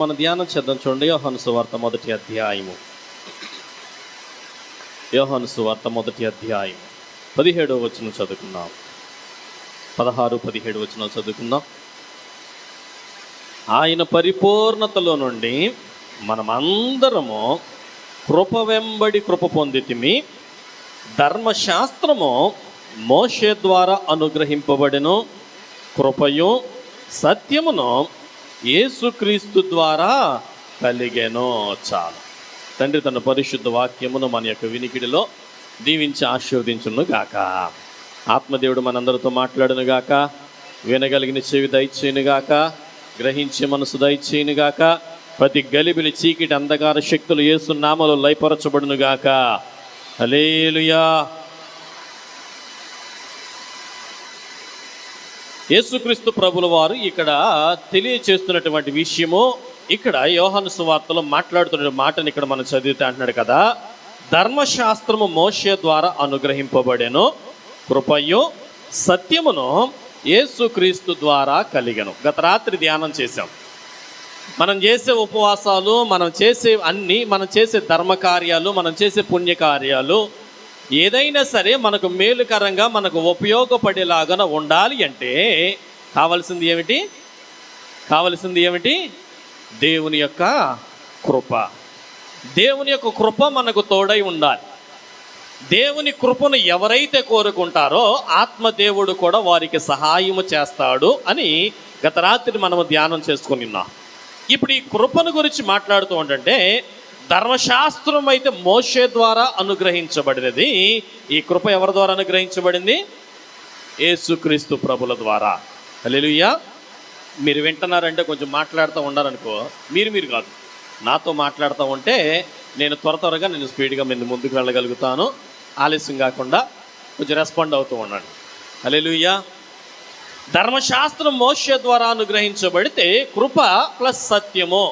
మన ధ్యానం చేద్దాం. చూడండి, యోహాను సువార్త మొదటి అధ్యాయము. యోహాను సువార్త మొదటి అధ్యాయం 17వ వచనం చదువుకుందాం. 16-17 వచనాలు చదువుకుందాం. ఆయన పరిపూర్ణతలో నుండి మనమందరము కృప వెంబడి కృప పొందితిమి. ధర్మశాస్త్రము మోషే ద్వారా అనుగ్రహింపబడెను, కృపయు సత్యమును యేసుక్రీస్తు ద్వారా కలిగెను. చాలు. తండ్రి తన పరిశుద్ధ వాక్యమును మన యొక్క వినికిడిలో దీవించి ఆశీర్వదించును గాక. ఆత్మదేవుడు మనందరితో మాట్లాడును గాక. వినగలిగిన చెవి దయచేయును గాక. గ్రహించే మనసు దయచేయును గాక. ప్రతి గలిబిలి చీకటి అంధకార శక్తులు యేసు నామములో లయపరచబడును గాక. హల్లెలూయా. యేసుక్రీస్తు ప్రభుల వారు ఇక్కడ తెలియచేస్తున్నటువంటి విషయము, ఇక్కడ యోహాను సువార్తలో మాట్లాడుతున్న మాటని ఇక్కడ మనం చదివితే అంటున్నాడు కదా, ధర్మశాస్త్రము మోషే ద్వారా అనుగ్రహింపబడెను, కృపయు సత్యమును యేసుక్రీస్తు ద్వారా కలిగెను. గత రాత్రి ధ్యానం చేశాం. మనం చేసే ఉపవాసాలు, మనం చేసే ధర్మకార్యాలు, మనం చేసే పుణ్యకార్యాలు ఏదైనా సరే మనకు మేలుకరంగా, మనకు ఉపయోగపడేలాగా ఉండాలి అంటే కావలసింది ఏమిటి? దేవుని యొక్క కృప. దేవుని యొక్క కృప మనకు తోడై ఉండాలి. దేవుని కృపను ఎవరైతే కోరుకుంటారో ఆత్మదేవుడు కూడా వారికి సహాయము చేస్తాడు అని గత రాత్రి మనము ధ్యానం చేసుకుని ఉన్నాం. ఇప్పుడు ఈ కృపను గురించి మాట్లాడుతూ ఉంటే, ధర్మశాస్త్రం అయితే మోషే ద్వారా అనుగ్రహించబడినది. ఈ కృప ఎవరి ద్వారా అనుగ్రహించబడింది? యేసుక్రీస్తు ప్రభుల ద్వారా. హల్లెలూయా. మీరు వింటున్నారంటే కొంచెం మాట్లాడుతూ ఉండాలనుకో, మీరు కాదు, నాతో మాట్లాడుతూ ఉంటే నేను త్వరగా నేను స్పీడ్గా ముందుకు వెళ్ళగలుగుతాను. ఆలస్యం కాకుండా కొంచెం రెస్పాండ్ అవుతూ ఉండండి. హల్లెలూయా. ధర్మశాస్త్రం మోషే ద్వారా అనుగ్రహించబడితే కృప ప్లస్ సత్యము.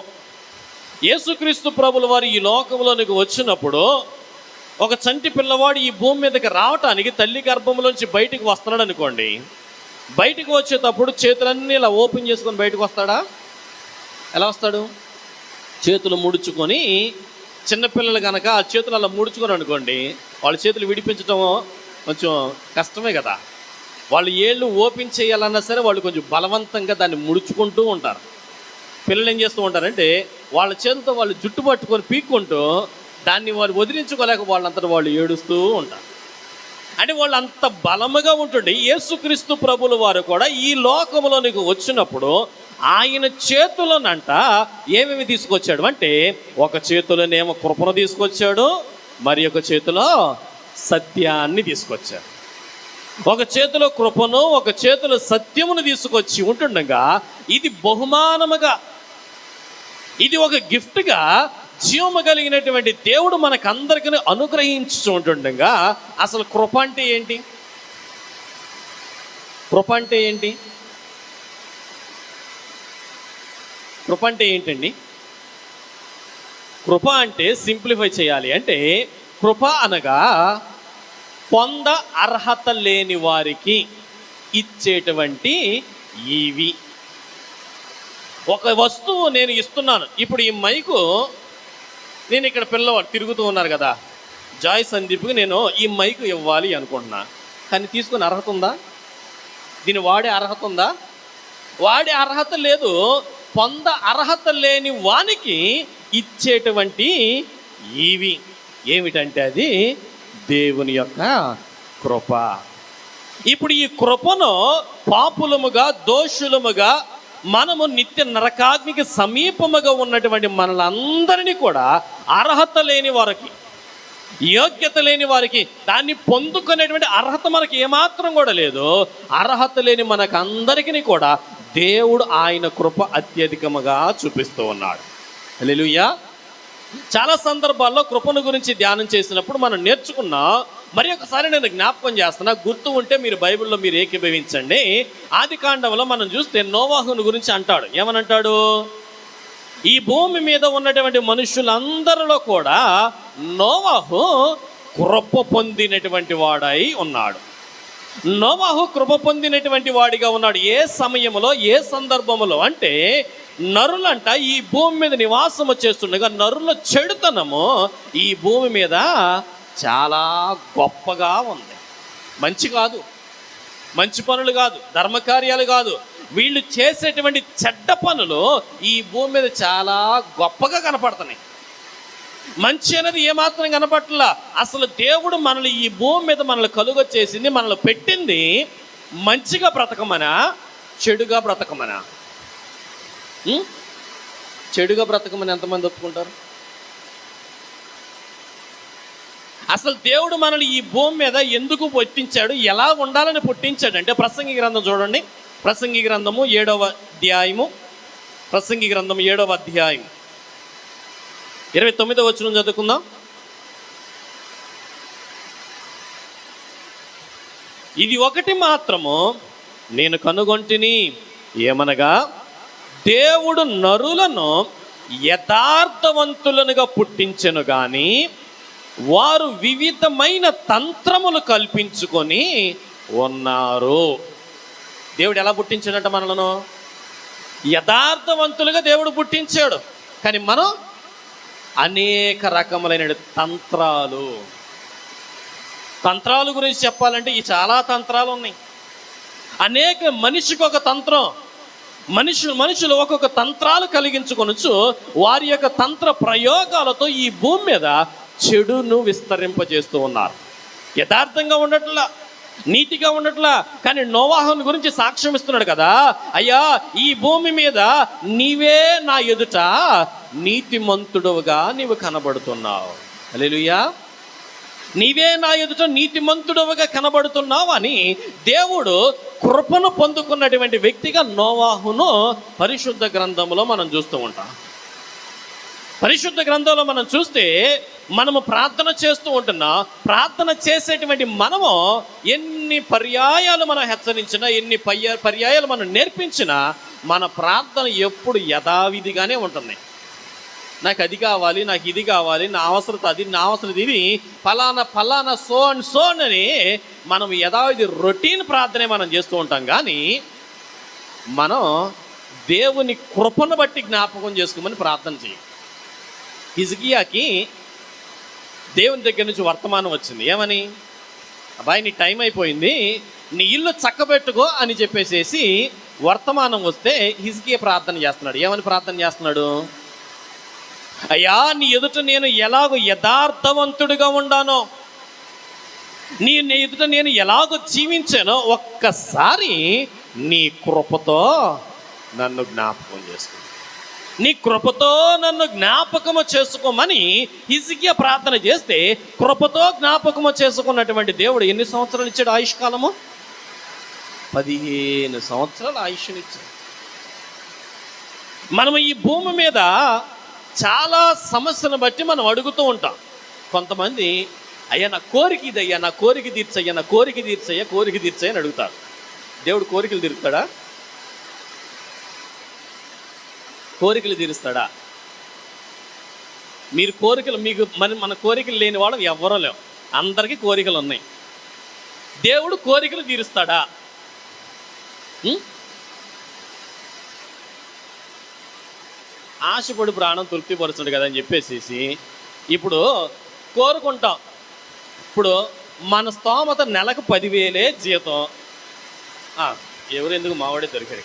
యేసుక్రీస్తు ప్రభుల వారు ఈ లోకంలోనికి వచ్చినప్పుడు ఒక చంటి పిల్లవాడు ఈ భూమి మీదకి రావటానికి తల్లి గర్భంలోంచి బయటికి వస్తున్నాడు అనుకోండి. బయటికి వచ్చేటప్పుడు చేతులన్నీ ఇలా ఓపెన్ చేసుకొని బయటకు వస్తాడా? ఎలా వస్తాడు? చేతులు ముడుచుకొని. చిన్నపిల్లలు కనుక ఆ చేతులు అలా ముడుచుకొని అనుకోండి, వాళ్ళ చేతులు విడిపించడం కొంచెం కష్టమే కదా. వాళ్ళు ఏళ్ళు ఓపెన్ చేయాలన్నా సరే వాళ్ళు కొంచెం బలవంతంగా దాన్ని ముడుచుకుంటూ ఉంటారు. పిల్లలు ఏం చేస్తూ ఉంటారంటే వాళ్ళ చేతులతో వాళ్ళు జుట్టు పట్టుకొని పీక్కుంటూ దాన్ని వాళ్ళు వదిలించుకోలేక వాళ్ళంతటా వాళ్ళు ఏడుస్తూ ఉంటారు. అంటే వాళ్ళు అంత బలముగా ఉంటుండే. యేసుక్రీస్తు ప్రభుల వారు కూడా ఈ లోకంలోనికి వచ్చినప్పుడు ఆయన చేతులోనంట ఏమేమి తీసుకొచ్చాడు అంటే, ఒక చేతిలోనేమో కృపను తీసుకొచ్చాడు, మరి ఒక చేతిలో సత్యాన్ని తీసుకొచ్చాడు. ఒక చేతిలో కృపను, ఒక చేతిలో సత్యమును తీసుకొచ్చి ఉంటుండగా, ఇది బహుమానముగా, ఇది ఒక గిఫ్ట్గా జీవము కలిగినటువంటి దేవుడు మనకందరికీ అనుగ్రహించు ఉంటుండగా, అసలు కృప అంటే ఏంటి? కృప అంటే ఏంటి? కృప అంటే ఏంటండి? కృప అంటే సింప్లిఫై చేయాలి అంటే, కృప అనగా పొంద అర్హత లేని వారికి ఇచ్చేటువంటి ఇవి. ఒక వస్తువు నేను ఇస్తున్నాను. ఇప్పుడు ఈ మైకు నేను ఇక్కడ పిల్లవాడు తిరుగుతూ ఉన్నారు కదా, జాయ్ సందీప్కి నేను ఈ మైకు ఇవ్వాలి అనుకుంటున్నా. కానీ తీసుకునే అర్హత ఉందా? దీన్ని వాడే అర్హత ఉందా? వాడే అర్హత లేదు. పొంద అర్హత లేని వానికి ఇచ్చేటువంటి ఇవి ఏమిటంటే అది దేవుని యొక్క కృప. ఇప్పుడు ఈ కృపను పాపులముగా, దోషులముగా, మనము నిత్య నరకాగ్నికి సమీపముగా ఉన్నటువంటి మనలందరినీ కూడా అర్హత లేని వారికి, యోగ్యత లేని వారికి దాన్ని పొందుకునేటువంటి అర్హత మనకి ఏమాత్రం కూడా లేదు. అర్హత లేని మనకందరికీ కూడా దేవుడు ఆయన కృప అత్యధికముగా చూపిస్తూ ఉన్నాడు. హల్లెలూయా. చాలా సందర్భాల్లో కృపను గురించి ధ్యానం చేసినప్పుడు మనం నేర్చుకున్నా. మరి ఒకసారి నేను జ్ఞాపకం చేస్తున్నా, గుర్తు ఉంటే మీరు బైబిల్లో మీరు ఏకీభవించండి. ఆదికాండంలో మనం చూస్తే నోవాహును గురించి అంటాడు. ఏమనంటాడు? ఈ భూమి మీద ఉన్నటువంటి మనుషులందరిలో కూడా నోవాహు కృప పొందినటువంటి వాడై ఉన్నాడు. నోవాహు కృప పొందినటువంటి వాడిగా ఉన్నాడు. ఏ సమయంలో, ఏ సందర్భంలో అంటే నరులంట ఈ భూమి మీద నివాసము చేస్తుండగా నరుల చెడుతనము ఈ భూమి మీద చాలా గొప్పగా ఉంది. మంచి కాదు, మంచి పనులు కాదు, ధర్మకార్యాలు కాదు, వీళ్ళు చేసేటువంటి చెడ్డ పనులు ఈ భూమి మీద చాలా గొప్పగా కనపడుతున్నాయి. మంచి అనేది ఏమాత్రం కనపట్లా. అసలు దేవుడు మనల్ని ఈ భూమి మీద మనల్ని కలుగొచ్చేసింది, మనల్ని పెట్టింది మంచిగా బ్రతకమనా, చెడుగా బ్రతకమనా? చెడుగా బ్రతకమని ఎంతమంది ఒప్పుకుంటారు? అసలు దేవుడు మనల్ని ఈ భూమి మీద ఎందుకు పుట్టించాడు, ఎలా ఉండాలని పుట్టించాడు అంటే ప్రసంగి గ్రంథం చూడండి. ప్రసంగి గ్రంథము 7వ అధ్యాయము, ప్రసంగి గ్రంథం 7వ అధ్యాయం 29వ వచనం చదువుకుందాం. ఇది ఒకటి మాత్రము నేను కనుగొంటిని, ఏమనగా దేవుడు నరులను యథార్థవంతులనుగా పుట్టించెను గాని వారు వివిధమైన తంత్రములు కల్పించుకొని ఉన్నారు. దేవుడు ఎలా పుట్టించాడంట మనలను? యథార్థవంతులుగా దేవుడు పుట్టించాడు. కానీ మనం అనేక రకములైన తంత్రాలు గురించి చెప్పాలంటే ఈ చాలా తంత్రాలు ఉన్నాయి. అనేక మనిషికి ఒక తంత్రం, మనుషులు ఒక్కొక్క తంత్రాలు కలిగించుకొనొచ్చు. వారి యొక్క తంత్ర ప్రయోగాలతో ఈ భూమి మీద చెడును విస్తరింపజేస్తూ ఉన్నారు. యథార్థంగా ఉండట్లా, నీతిగా ఉండట్లా. కానీ నోవాహుని గురించి సాక్ష్యం ఇస్తున్నాడు కదా, అయ్యా ఈ భూమి మీద నీవే నా ఎదుట నీతిమంతుడుగా నీవు కనబడుతున్నావు. హల్లెలూయా. నీవే నా ఎదుట నీతిమంతుడుగా కనబడుతున్నావు అని దేవుడు కృపను పొందుకున్నటువంటి వ్యక్తిగా నోవాహును పరిశుద్ధ గ్రంథంలో మనం చూస్తూ ఉంటాం. పరిశుద్ధ గ్రంథంలో మనం చూస్తే మనము ప్రార్థన చేస్తూ ఉంటున్నా, ప్రార్థన చేసేటువంటి మనము ఎన్ని పర్యాయాలు మనం హెచ్చరించినా, ఎన్ని పర్యాయాలు మనం నేర్పించినా మన ప్రార్థన ఎప్పుడు యథావిధిగానే ఉంటుంది. నాకు అది కావాలి, నాకు ఇది కావాలి, నా అవసరత అది, నా అవసరం ఇది, ఫలానా సో అండ్ సో అని మనం యథావిధి రొటీన్ ప్రార్థనే మనం చేస్తూ ఉంటాం. కానీ మనం దేవుని కృపను బట్టి జ్ఞాపకం చేసుకోమని ప్రార్థన చేయం. హిజ్కియాకి దేవుని దగ్గర నుంచి వర్తమానం వచ్చింది. ఏమని? అబ్బాయి నీ టైం అయిపోయింది, నీ ఇల్లు చక్కబెట్టుకో అని చెప్పేసేసి వర్తమానం వస్తే హిజ్కియా ప్రార్థన చేస్తున్నాడు. ఏమని ప్రార్థన చేస్తున్నాడు? అయ్యా నీ ఎదుట నేను ఎలాగో యథార్థవంతుడిగా ఉండానో, నీ ఎదుట నేను ఎలాగో జీవించానో ఒక్కసారి నీ కృపతో నన్ను జ్ఞాపకం చేసుకో, నీ కృపతో నన్ను జ్ఞాపకము చేసుకోమని హిజ్కియా ప్రార్థన చేస్తే కృపతో జ్ఞాపకము చేసుకున్నటువంటి దేవుడు ఎన్ని సంవత్సరాలు ఇచ్చాడు ఆయుష్కాలము? 15 సంవత్సరాలు ఆయుష్నిచ్చాడు. మనము ఈ భూమి మీద చాలా సమస్యను బట్టి మనం అడుగుతూ ఉంటాం. కొంతమంది అయ్యా నా కోరిక ఇది, అయ్యా నా కోరిక తీర్చయ్యా, నా కోరిక తీర్చయ్యా, కోరిక తీర్చయ్యా అని అడుగుతారు. దేవుడు కోరికలు తీరుస్తాడా? కోరికలు తీరుస్తాడా? మీరు కోరికలు, మీకు మన కోరికలు లేని వాళ్ళం ఎవ్వరూ లేవు, అందరికీ కోరికలు ఉన్నాయి. దేవుడు కోరికలు తీరుస్తాడా? ఆశపడి ప్రాణం తృప్తిపరుచుడు కదా అని చెప్పేసి ఇప్పుడు కోరుకుంటాం. ఇప్పుడు మన స్తోమత నెలకు 10,000 జీతం. ఎవరెందుకు మావాడే దొరికారు.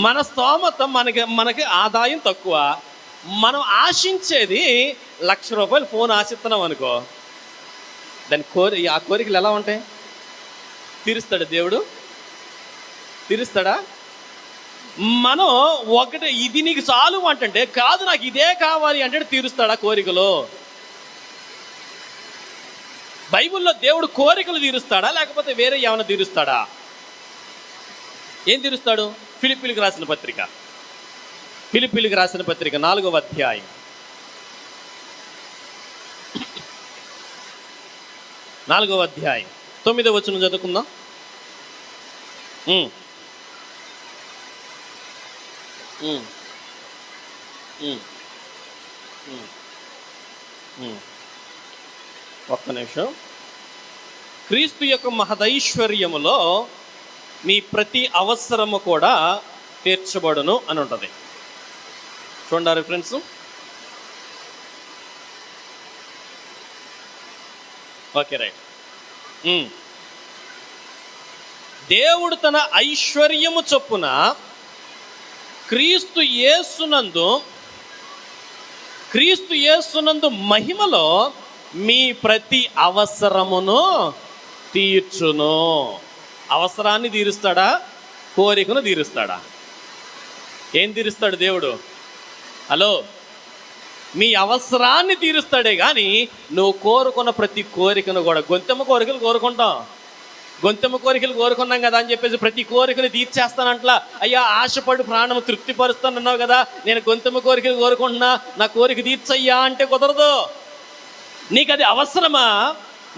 మన స్తోమత మనకి ఆదాయం తక్కువ, మనం ఆశించేది ₹1,00,000 ఫోన్ ఆశిస్తున్నాం అనుకో, దాని ఆ కోరికలు ఎలా ఉంటాయి? తీరుస్తాడా దేవుడు? తీరుస్తాడా? మనం ఒకటి ఇది నీకు చాలు అంటే కాదు, నాకు ఇదే కావాలి అంటే తీరుస్తాడా కోరికలు? బైబిల్లో దేవుడు కోరికలు తీరుస్తాడా లేకపోతే వేరే ఏమైనా తీరుస్తాడా? ఏం తీరుస్తాడు? ఫిలిప్పీలకు రాసిన పత్రిక 4వ అధ్యాయం 9వ వచనం చదువుకుందాం. ఒక్క నిమిషం. క్రీస్తు యొక్క మహదైశ్వర్యములో మీ ప్రతి అవసరము కూడా తీర్చబడును అని ఉంటుంది. చూడండి రిఫరెన్స్. Okay, right. దేవుడు తన ఐశ్వర్యము చొప్పున క్రీస్తు యేసునందు మహిమలో మీ ప్రతి అవసరమును తీర్చును. అవసరాన్ని తీరుస్తాడా? కోరికను తీరుస్తాడా? ఏం తీరుస్తాడు దేవుడు? హలో, మీ అవసరాన్ని తీరుస్తాడే కానీ నువ్వు కోరుకున్న ప్రతి కోరికను కూడా. గొంతెమ్మ కోరికలు కోరుకున్నాం కదా అని చెప్పేసి ప్రతి కోరికను తీర్చేస్తానంట్లా. అయ్యా, ఆశపడి ప్రాణం తృప్తిపరుస్తానన్నావు కదా, నేను గొంతెమ్మ కోరికలు కోరుకుంటున్నా, నా కోరిక తీర్చయ్యా అంటే కుదరదు. నీకు అది అవసరమా?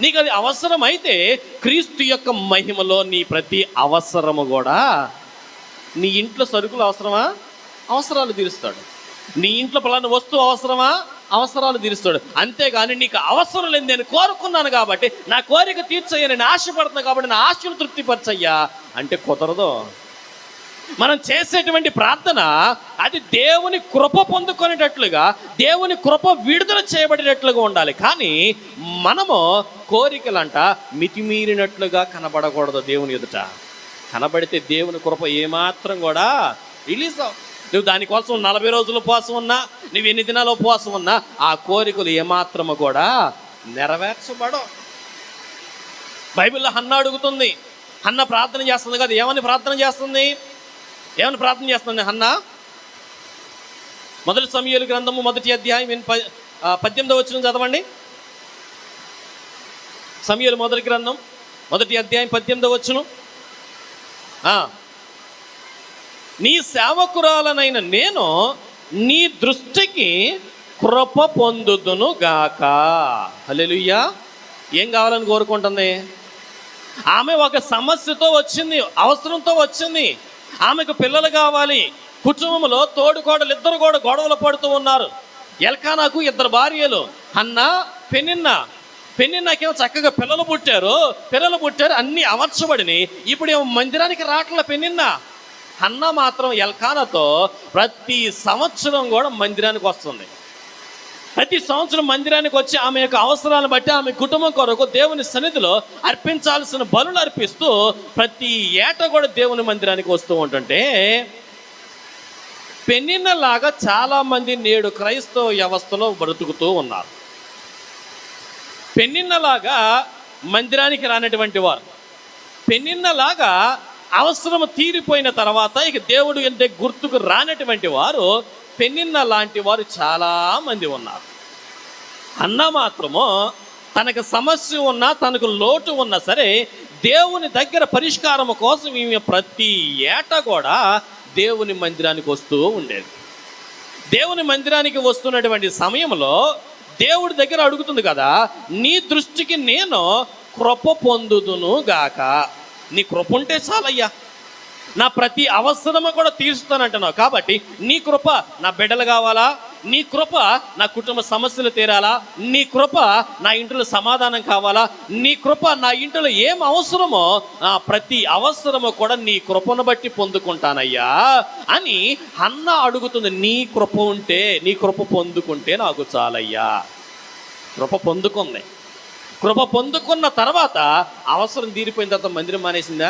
నీకు అది అవసరమైతే క్రీస్తు యొక్క మహిమలో నీ ప్రతి అవసరము కూడా. నీ ఇంట్లో సరుకులు అవసరమా? అవసరాలు తీరుస్తాడు. నీ ఇంట్లో పలానా వస్తువు అవసరమా? అవసరాలు తీరుస్తాడు. అంతేగాని నీకు అవసరం లేదు, నేను కోరుకున్నాను కాబట్టి నా కోరిక తీర్చయ్యా, నేను ఆశపడుతున్నాను కాబట్టి నా ఆశను తృప్తిపరచయ్యా అంటే కుదరదు. మనం చేసేటువంటి ప్రార్థన అది దేవుని కృప పొందుకునేటట్లుగా, దేవుని కృప విడుదల చేయబడేటట్లుగా ఉండాలి. కానీ మనము కోరికలంట మితిమీరినట్లుగా కనబడకూడదు. దేవుని ఎదుట కనబడితే దేవుని కృప ఏమాత్రం కూడా రిలీజ్ అవ్వదు. నువ్వు దానికోసం 40 రోజులు ఉపవాసం ఉన్నా, నువ్వు ఎన్ని దినాలు ఉపవాసం ఉన్నా ఆ కోరికలు ఏమాత్రము కూడా నెరవేర్చబడవు. బైబిల్లో హన్న అడుగుతుంది, హన్న ప్రార్థన చేస్తుంది కదా. ఏమని ప్రార్థన చేస్తుంది హన్న? మొదటి సమూయేలు గ్రంథము 1వ అధ్యాయం 18వ వచనం చదవండి. సమూయేలు మొదటి గ్రంథం 1వ అధ్యాయం 18వ వచనం. నీ సేవకురాలనైన నేను నీ దృష్టికి కృప పొందుదును గాక. హల్లెలూయా. ఏం కావాలని కోరుకుంటుంది? ఆమె ఒక సమస్యతో వచ్చింది, అవసరంతో వచ్చింది. ఆమెకు పిల్లలు కావాలి. కుటుంబంలో తోడుకోడలు ఇద్దరు కూడా గొడవలు పడుతూ ఉన్నారు. ఎల్కానాకు 2 భార్యలు, హన్న, పెనిన్నాకేమో చక్కగా పిల్లలు పుట్టారు, అన్నీ అమర్చబడిని. ఇప్పుడు ఏమో మందిరానికి రావట్ల పెనిన్నా. హన్న మాత్రం ఎల్కానాతో ప్రతి సంవత్సరం కూడా మందిరానికి వస్తుంది. ప్రతి సంవత్సరం మందిరానికి వచ్చి ఆమె యొక్క అవసరాలను బట్టి ఆమె కుటుంబం కొరకు దేవుని సన్నిధిలో అర్పించాల్సిన బలులు అర్పిస్తూ ప్రతి ఏటా కూడా దేవుని మందిరానికి వస్తూ ఉంటుంటే, పెనిన్నలాగా చాలామంది నేడు క్రైస్తవ వ్యవస్థలో బ్రతుకుతూ ఉన్నారు. పెనిన్నలాగా మందిరానికి రానటువంటి వారు, పెనిన్నలాగా అవసరం తీరిపోయిన తర్వాత ఇక దేవుడు అంటే గుర్తుకు రానటువంటి వారు, పెనిన్న లాంటి వారు చాలామంది ఉన్నారు. అన్న మాత్రము తనకు సమస్య ఉన్నా, తనకు లోటు ఉన్నా సరే దేవుని దగ్గర పరిష్కారం కోసం ఈమె ప్రతి ఏటా కూడా దేవుని మందిరానికి వస్తూ ఉండేది. దేవుని మందిరానికి వస్తున్నటువంటి సమయంలో దేవుడి దగ్గర అడుగుతుంది కదా, నీ దృష్టికి నేను కృప పొందుదును గాక. నీ కృప ఉంటే చాలయ్యా, నా ప్రతి అవసరము కూడా తీరుస్తానంటున్నావు కాబట్టి నీ కృప నా బిడ్డలు కావాలా, నీ కృప నా కుటుంబ సమస్యలు తీరాలా, నీ కృప నా ఇంట్లో సమాధానం కావాలా, నీ కృప నా ఇంట్లో ఏం అవసరమో ఆ ప్రతి అవసరము కూడా నీ కృపను బట్టి పొందుకుంటానయ్యా అని హన్న అడుగుతుంది. నీ కృప ఉంటే, నీ కృప పొందుకుంటే నాకు చాలయ్యా. కృప పొందుకుంది. కృప పొందుకున్న తర్వాత అవసరం తీరిపోయిన తర్వాత మందిరం మానేసిందా?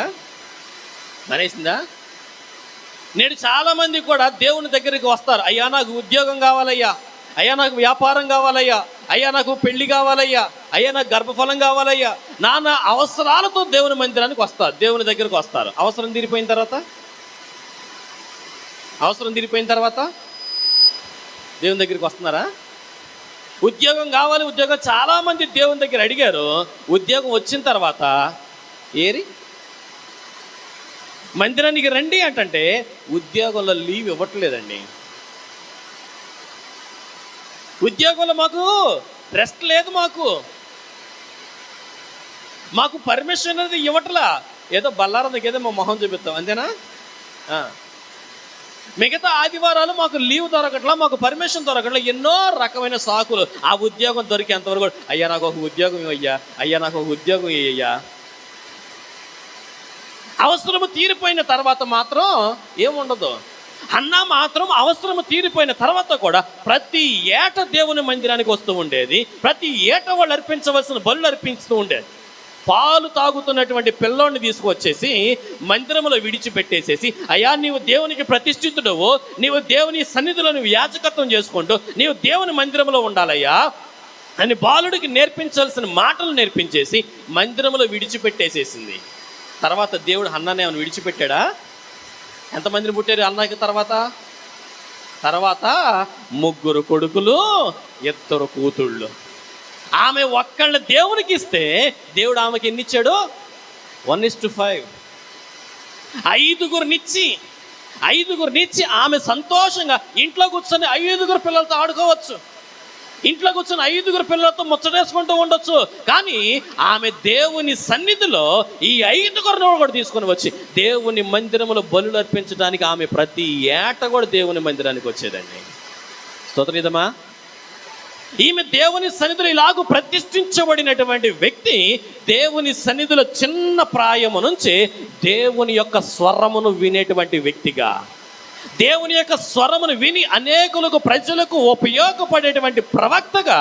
నేడు చాలామంది కూడా దేవుని దగ్గరికి వస్తారు. అయ్యా నాకు ఉద్యోగం కావాలయ్యా, అయ్యా నాకు వ్యాపారం కావాలయ్యా, అయ్యా నాకు పెళ్లి కావాలయ్యా, అయ్యా నాకు గర్భఫలం కావాలయ్యా, నానా అవసరాలతో దేవుని మందిరానికి వస్తారు, దేవుని దగ్గరికి వస్తారు. అవసరం తీరిపోయిన తర్వాత దేవుని దగ్గరికి వస్తున్నారా? ఉద్యోగం కావాలి, ఉద్యోగం చాలామంది దేవుని దగ్గర అడిగారు. ఉద్యోగం వచ్చిన తర్వాత మందిరానికి రండి అంటే ఉద్యోగంలో లీవ్ ఇవ్వట్లేదండి. ఉద్యోగంలో మాకు రెస్ట్ లేదు, మాకు పర్మిషన్ అనేది ఇవ్వట్లా. ఏదో బల్లారం దగ్గర మా మొహం చూపిస్తాం అంతేనా? మిగతా ఆదివారాలు మాకు లీవ్ దొరకట్లా, మాకు పర్మిషన్ దొరకట్లా, ఎన్నో రకమైన సాకులు. ఆ ఉద్యోగం దొరికేంతవరకు అయ్యా నాకు ఒక ఉద్యోగం ఇయ్యా, అయ్యా నాకు ఒక ఉద్యోగం ఇయ్యా. అవసరము తీరిపోయిన తర్వాత మాత్రం ఏముండదు. హన్నా మాత్రం అవసరము తీరిపోయిన తర్వాత కూడా ప్రతి ఏట దేవుని మందిరానికి వస్తూ ఉండేది. ప్రతి ఏట వాళ్ళు అర్పించవలసిన బలులు అర్పిస్తూ ఉండేది. పాలు తాగుతున్నటువంటి పిల్లోడిని తీసుకువచ్చేసి మందిరంలో విడిచిపెట్టేసేసి, అయ్యా నీవు దేవునికి ప్రతిష్ఠితుడవు, నీవు దేవుని సన్నిధిలో నువ్వు యాజకత్వం చేసుకుంటూ నీవు దేవుని మందిరంలో ఉండాలయ్యా అని బాలుడికి నేర్పించాల్సిన మాటలు నేర్పించేసి మందిరంలో విడిచిపెట్టేసేసింది. తర్వాత దేవుడు హన్నాని ఏమైనా విడిచిపెట్టాడా? ఎంతమందిని పుట్టారు అన్నకి తర్వాత 3 కొడుకులు 2 కూతుళ్ళు. ఆమె ఒక్కళ్ళ దేవునికి ఇస్తే దేవుడు ఆమెకి ఎన్ని ఇచ్చాడు? 1:5. 5గురినిచ్చి ఆమె సంతోషంగా ఇంట్లో కూర్చొని 5 పిల్లలతో ఆడుకోవచ్చు. ఇంట్లో కూర్చొని 5 పిల్లలతో ముచ్చటేసుకుంటూ ఉండొచ్చు. కానీ ఆమె దేవుని సన్నిధిలో ఈ 5 కూడా తీసుకొని వచ్చి దేవుని మందిరంలో బలులు అర్పించడానికి ఆమె ప్రతి ఏట కూడా దేవుని మందిరానికి వచ్చేదండి. స్తోత్రమా. ఈమె దేవుని సన్నిధిలో ఇలాగూ ప్రతిష్ఠించబడినటువంటి వ్యక్తి దేవుని సన్నిధిలో చిన్న ప్రాయము నుంచి దేవుని యొక్క స్వరమును వినేటువంటి వ్యక్తిగా, దేవుని యొక్క స్వరమును విని అనేకులకు ప్రజలకు ఉపయోగపడేటువంటి ప్రవక్తగా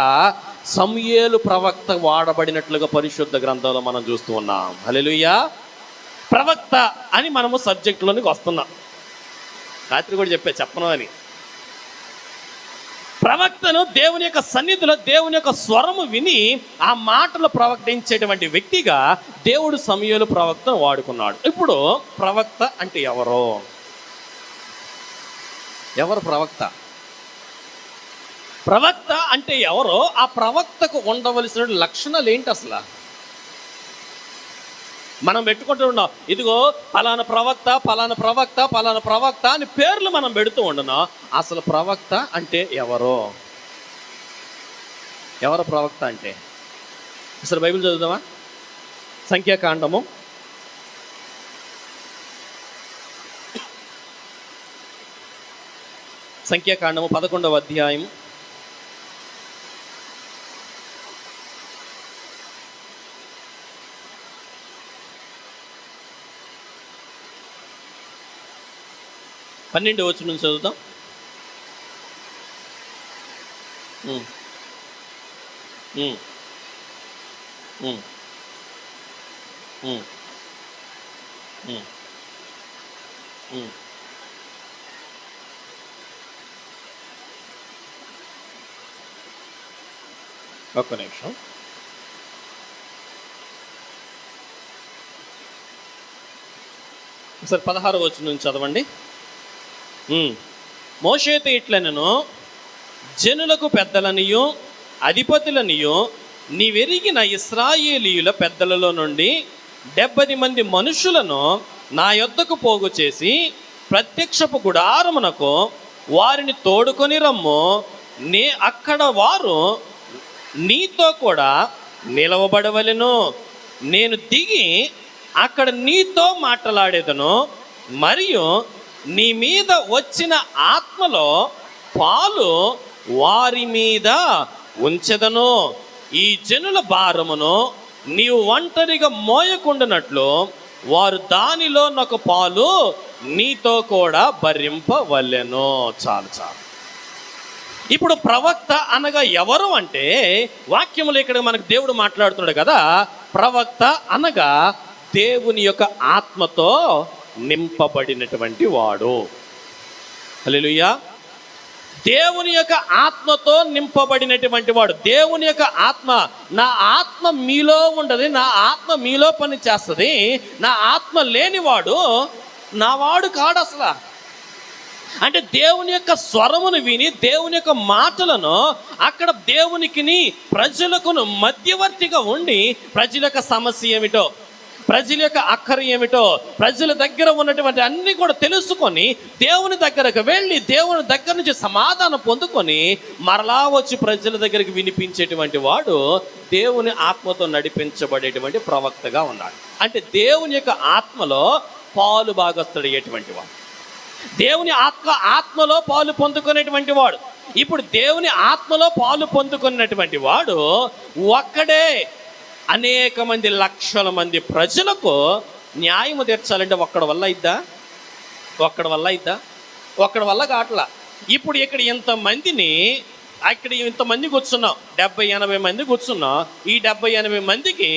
సమూయేలు ప్రవక్త వాడబడినట్లుగా పరిశుద్ధ గ్రంథంలో మనం చూస్తూ ఉన్నాం. హల్లెలూయా. ప్రవక్త అని మనము సబ్జెక్టులోనికి వస్తున్నాం. రాత్రి కూడా చెప్పను అని. ప్రవక్తను దేవుని యొక్క సన్నిధిలో దేవుని యొక్క స్వరము విని ఆ మాటలు ప్రవక్తించేటువంటి వ్యక్తిగా దేవుడు సమూయేలు ప్రవక్తను వాడుకున్నాడు. ఇప్పుడు ప్రవక్త అంటే ఎవరు ప్రవక్త? ప్రవక్త అంటే ఎవరో, ఆ ప్రవక్తకు ఉండవలసిన లక్షణాలు ఏంటి అసలు? మనం పెట్టుకుంటూ ఉన్నాం, ఇదిగో ఫలానా ప్రవక్త అని పేర్లు మనం పెడుతూ ఉండను. అసలు ప్రవక్త అంటే ఎవరు ప్రవక్త అంటే? అసలు బైబిల్ చదువుదామా? సంఖ్యాకాండము 11వ అధ్యాయం 12వ వచనం నుంచి చదువుతాం. ఒక్క నిమిషం. ఒకసారి 16వ వచనం నుంచి చదవండి. మోషేతో ఇట్లనెను, జనులకు పెద్దలనియు అధిపతులనియు నీవెరిగిన ఇశ్రాయేలీయుల పెద్దలలో నుండి 70 మంది మనుషులను నా యొద్దకు పోగు చేసి ప్రత్యక్షపు గుడారమునకు వారిని తోడుకొని రమ్ము. అక్కడ వారు నీతో కూడా నిలవబడవలెను. నేను దిగి అక్కడ నీతో మాట్లాడేదను, మరియు నీ మీద వచ్చిన ఆత్మలో పాలు వారి మీద ఉంచెదను. ఈ జనుల భారమును నీవు ఒంటరిగా మోయకుండానట్లు వారు దానిలో ఒక పాలు నీతో కూడా భరింపవలెను. చాలు. ఇప్పుడు ప్రవక్త అనగా ఎవరు అంటే, వాక్యములు ఇక్కడ మనకు దేవుడు మాట్లాడుతున్నాడు కదా. ప్రవక్త అనగా దేవుని యొక్క ఆత్మతో నింపబడినటువంటి వాడు. హల్లెలూయా. దేవుని యొక్క ఆత్మతో నింపబడినటువంటి వాడు. దేవుని యొక్క ఆత్మ, నా ఆత్మ మీలో ఉండదు, నా ఆత్మ మీలో పని చేస్తుంది. నా ఆత్మ లేనివాడు నా వాడు కాడు అసలు. అంటే దేవుని యొక్క స్వరమును విని దేవుని యొక్క మాటలను అక్కడ దేవునికిని ప్రజలకును మధ్యవర్తిగా ఉండి ప్రజల యొక్క సమస్య ఏమిటో, ప్రజల యొక్క అక్కర ఏమిటో, ప్రజల దగ్గర ఉన్నటువంటి అన్ని కూడా తెలుసుకొని దేవుని దగ్గరకు వెళ్ళి దేవుని దగ్గర నుంచి సమాధానం పొందుకొని మరలా వచ్చి ప్రజల దగ్గరికి వినిపించేటువంటి వాడు దేవుని ఆత్మతో నడిపించబడేటువంటి ప్రవక్తగా ఉన్నాడు. అంటే దేవుని యొక్క ఆత్మలో పాలు భాగస్తుడయ్యేటువంటి వాడు, దేవుని ఆత్మలో పాలు పొందుకునేటువంటి వాడు. ఇప్పుడు దేవుని ఆత్మలో పాలు పొందుకున్నటువంటి వాడు ఒక్కడే అనేక మంది, లక్షల మంది ప్రజలకు న్యాయము తీర్చాలంటే ఒక్కడి వల్ల అయిద్దా? ఒక్కడి వల్ల అయిద్దా? ఒక్కడి వల్ల కావట్లా. ఇప్పుడు ఇక్కడ ఇంతమంది కూర్చున్నాం, 70-80 మంది కూర్చున్నాం. ఈ 70-80 మందికి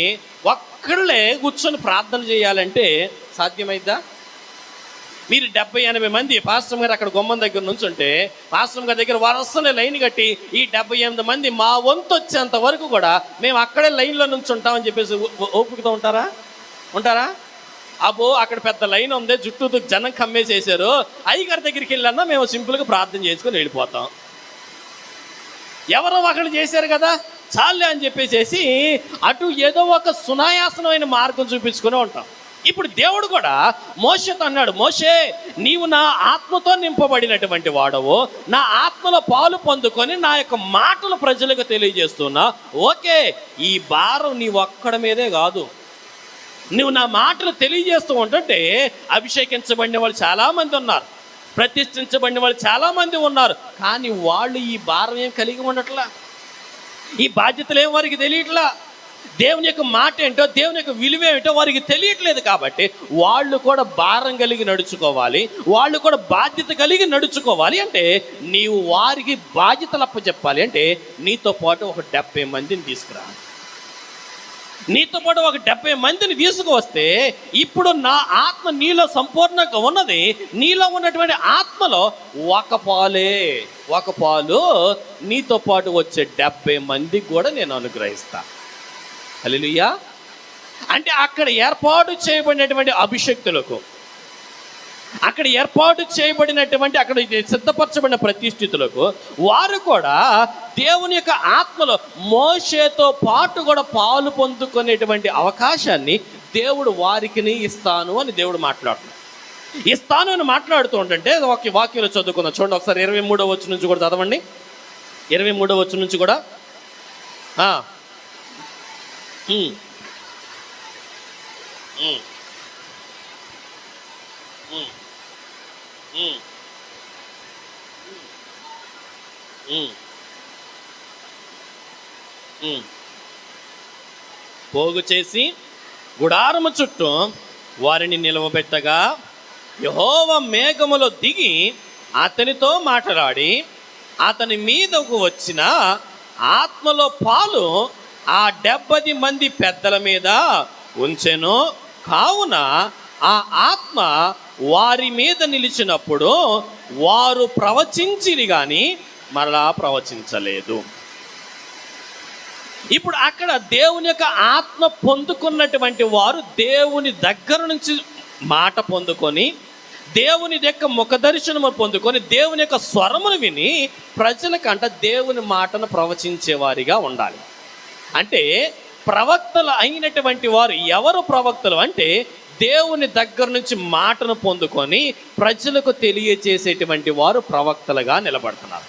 ఒక్కళ్ళే కూర్చొని ప్రార్థన చేయాలంటే సాధ్యమైద్దా? మీరు 70-80 మంది పాస్టర్ గారు అక్కడ గుమ్మం దగ్గర నుంచి ఉంటే పాస్టర్ గారి దగ్గర వరుసనే లైన్ కట్టి ఈ 78 మంది మా వంతు వచ్చేంత వరకు కూడా మేము అక్కడే లైన్లో నుంచి ఉంటామని చెప్పేసి ఓపికతో ఉంటారా? అబ్బో అక్కడ పెద్ద లైన్ ఉంది, జుట్టు జనం కమ్మేసేసారు, అయ్యగారి దగ్గరికి వెళ్ళన్నా మేము సింపుల్గా ప్రార్థన చేసుకొని వెళ్ళిపోతాం. ఎవరో ఒకళ్ళు చేశారు కదా చాలే అని చెప్పేసి అటు ఏదో ఒక సునాయాసనమైన మార్గం చూపించుకుని ఉంటాం. ఇప్పుడు దేవుడు కూడా మోషేతో అన్నాడు, మోషే నీవు నా ఆత్మతో నింపబడినటువంటి వాడవు, నా ఆత్మలో పాలు పొందుకొని నా యొక్క మాటలు ప్రజలకు తెలియజేస్తున్నా. ఓకే, ఈ భారం నీ ఒక్కడ మీదే కాదు, నువ్వు నా మాటలు తెలియజేస్తూ ఉంటుంటే అభిషేకించబడిన వాళ్ళు చాలామంది ఉన్నారు, ప్రతిష్ఠించబడిన వాళ్ళు చాలామంది ఉన్నారు, కానీ వాళ్ళు ఈ భారం ఏం కలిగి ఉండట్లా, ఈ బాధ్యతలు ఏం వారికి తెలియట్లా, దేవుని యొక్క మాట ఏంటో దేవుని యొక్క విలువ ఏమిటో వారికి తెలియట్లేదు. కాబట్టి వాళ్ళు కూడా భారం కలిగి నడుచుకోవాలి, వాళ్ళు కూడా బాధ్యత కలిగి నడుచుకోవాలి. అంటే నీవు వారికి బాధ్యతలు అప్పచెప్పాలి. అంటే నీతో పాటు ఒక 70 మందిని తీసుకురా. నీతో పాటు ఒక 70 మందిని తీసుకువస్తే ఇప్పుడు నా ఆత్మ నీలో సంపూర్ణంగా ఉన్నది. నీలో ఉన్నటువంటి ఆత్మలో ఒక పాలు నీతో పాటు వచ్చే 70 మందికి కూడా నేను అనుగ్రహిస్తా. హల్లెలూయా. అంటే అక్కడ ఏర్పాటు చేయబడినటువంటి అభిషక్తులకు, అక్కడ ఏర్పాటు చేయబడినటువంటి అక్కడ సిద్ధపరచబడిన ప్రతిష్ఠితులకు వారు కూడా దేవుని యొక్క ఆత్మలో మోషేతో పాటు కూడా పాలు పొందుకునేటువంటి అవకాశాన్ని దేవుడు వారికి ఇస్తాను అని దేవుడు మాట్లాడుతున్నాడు. ఇస్తాను అని మాట్లాడుతూ ఉంటుంటే వాక్యంలో చదువుకుందాం. చూడండి ఒకసారి 23వ వచనం నుంచి కూడా చదవండి. 23వ వచనం నుంచి కూడా పోగు చేసి గుడారము చుట్టూ వారిని నిలవబెట్టగా యెహోవా మేఘములో దిగి అతనితో మాట్లాడి అతని మీదకు వచ్చిన ఆత్మలో పాలు ఆ 70 మంది పెద్దల మీద ఉంచెను. కావున ఆ ఆత్మ వారి మీద నిలిచినప్పుడు వారు ప్రవచించిరి కానీ మరలా ప్రవచించలేదు. ఇప్పుడు అక్కడ దేవుని యొక్క ఆత్మ పొందుకున్నటువంటి వారు దేవుని దగ్గర నుంచి మాట పొందుకొని దేవుని యొక్క ముఖ దర్శనము పొందుకొని దేవుని యొక్క స్వరమును విని ప్రజలకంట దేవుని మాటను ప్రవచించేవారిగా ఉండాలి. అంటే ప్రవక్తలు అయినటువంటి వారు ఎవరు ప్రవక్తలు అంటే దేవుని దగ్గర నుంచి మాటను పొందుకొని ప్రజలకు తెలియచేసేటువంటి వారు ప్రవక్తలుగా నిలబడుతున్నారు.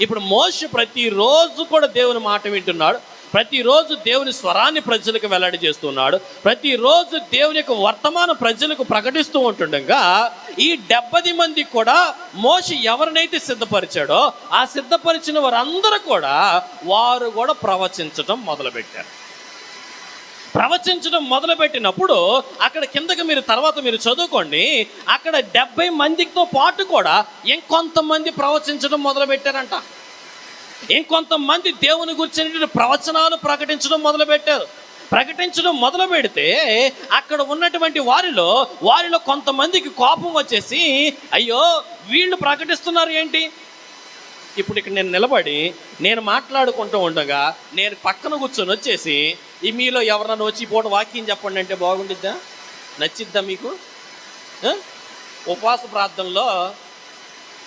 ఇప్పుడు మోషే ప్రతిరోజు కూడా దేవుని మాట వింటున్నాడు, ప్రతిరోజు దేవుని స్వరాన్ని ప్రజలకు వెల్లడి చేస్తున్నాడు, ప్రతిరోజు దేవుని యొక్క వర్తమానం ప్రజలకు ప్రకటిస్తూ ఉంటుండగా ఈ 70 మంది కూడా మోషే ఎవరినైతే సిద్ధపరిచాడో ఆ సిద్ధపరిచిన వారందరూ కూడా వారు కూడా ప్రవచించడం మొదలుపెట్టారు. ప్రవచించడం మొదలుపెట్టినప్పుడు అక్కడ కిందకి మీరు చదువుకోండి, అక్కడ 70 మందితో పాటు కూడా ఇంకొంతమంది ప్రవచించడం మొదలుపెట్టారంట. ఇంకొంతమంది దేవుని గురించిన ప్రవచనాలు ప్రకటించడం మొదలుపెట్టారు. ప్రకటించడం మొదలు పెడితే అక్కడ ఉన్నటువంటి వారిలో కొంతమందికి కోపం వచ్చేసి అయ్యో వీళ్ళు ప్రకటిస్తున్నారు ఏంటి. ఇప్పుడు ఇక్కడ నేను నిలబడి నేను మాట్లాడుకుంటూ ఉండగా నేను పక్కన కూర్చొని వచ్చేసి ఈ మీలో ఎవరన్నా వచ్చి పూట వాక్యం చెప్పండి అంటే బాగుండిద్దా? నచ్చిద్దా మీకు? ఉపవాస ప్రార్థనలో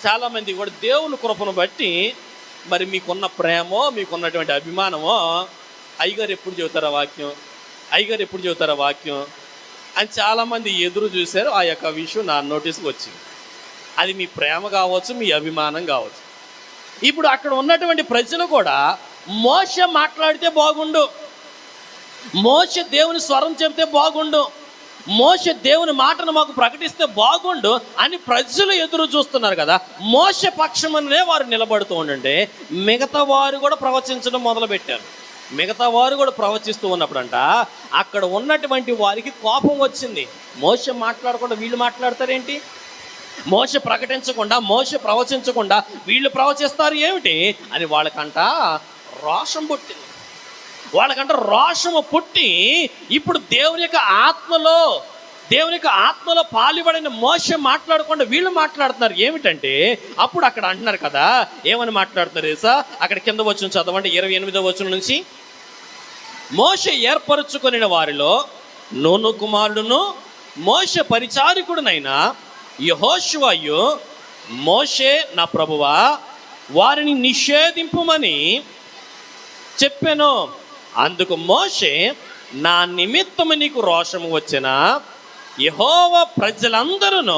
చాలామంది కూడా దేవుని కృపను బట్టి మరి మీకున్న ప్రేమో మీకున్నటువంటి అభిమానమో అయ్యగారు ఎప్పుడు చెబుతారా వాక్యం అని చాలామంది ఎదురు చూశారు. ఆ యొక్క విషయం నా నోటీస్కి వచ్చింది. అది మీ ప్రేమ కావచ్చు, మీ అభిమానం కావచ్చు. ఇప్పుడు అక్కడ ఉన్నటువంటి ప్రజలు కూడా మోషే మాట్లాడితే బాగుండు, మోషే దేవుని స్వరం చెబితే బాగుండు, మోషే దేవుని మాటను మాకు ప్రకటిస్తే బాగుండు అని ప్రజలు ఎదురు చూస్తున్నారు కదా. మోషే పక్షమనే వారు నిలబడుతూ ఉండండి, మిగతా వారు కూడా ప్రవచించడం మొదలుపెట్టారు. మిగతా వారు కూడా ప్రవచిస్తూ ఉన్నప్పుడంట అక్కడ ఉన్నటువంటి వారికి కోపం వచ్చింది. మోషే మాట్లాడకుండా వీళ్ళు మాట్లాడతారేంటి? మోషే ప్రకటించకుండా, మోషే ప్రవచించకుండా వీళ్ళు ప్రవచిస్తారు ఏమిటి అని వాళ్ళకంట రోషం పుట్టింది. వాళ్ళకంట రోషము పుట్టి ఇప్పుడు దేవుని యొక్క ఆత్మలో పాలుపడిన మోషే మాట్లాడకుండా వీళ్ళు మాట్లాడుతున్నారు ఏమిటంటే, అప్పుడు అక్కడ అంటున్నారు కదా, ఏమని మాట్లాడుతున్నారు తెలుసా? అక్కడ కింద వచనం చదవండి, 28వ వచనం నుంచి. మోషే ఏర్పరచుకొనిన వారిలో నూను కుమారుడును మోషే పరిచారకుడునైన యెహోషువయు, మోషే నా ప్రభువా వారిని నిషేధింపుమని చెప్పాను. అందుకు మోషే, నా నిమిత్తము నీకు రోషము వచ్చిన యెహోవా ప్రజలందరూ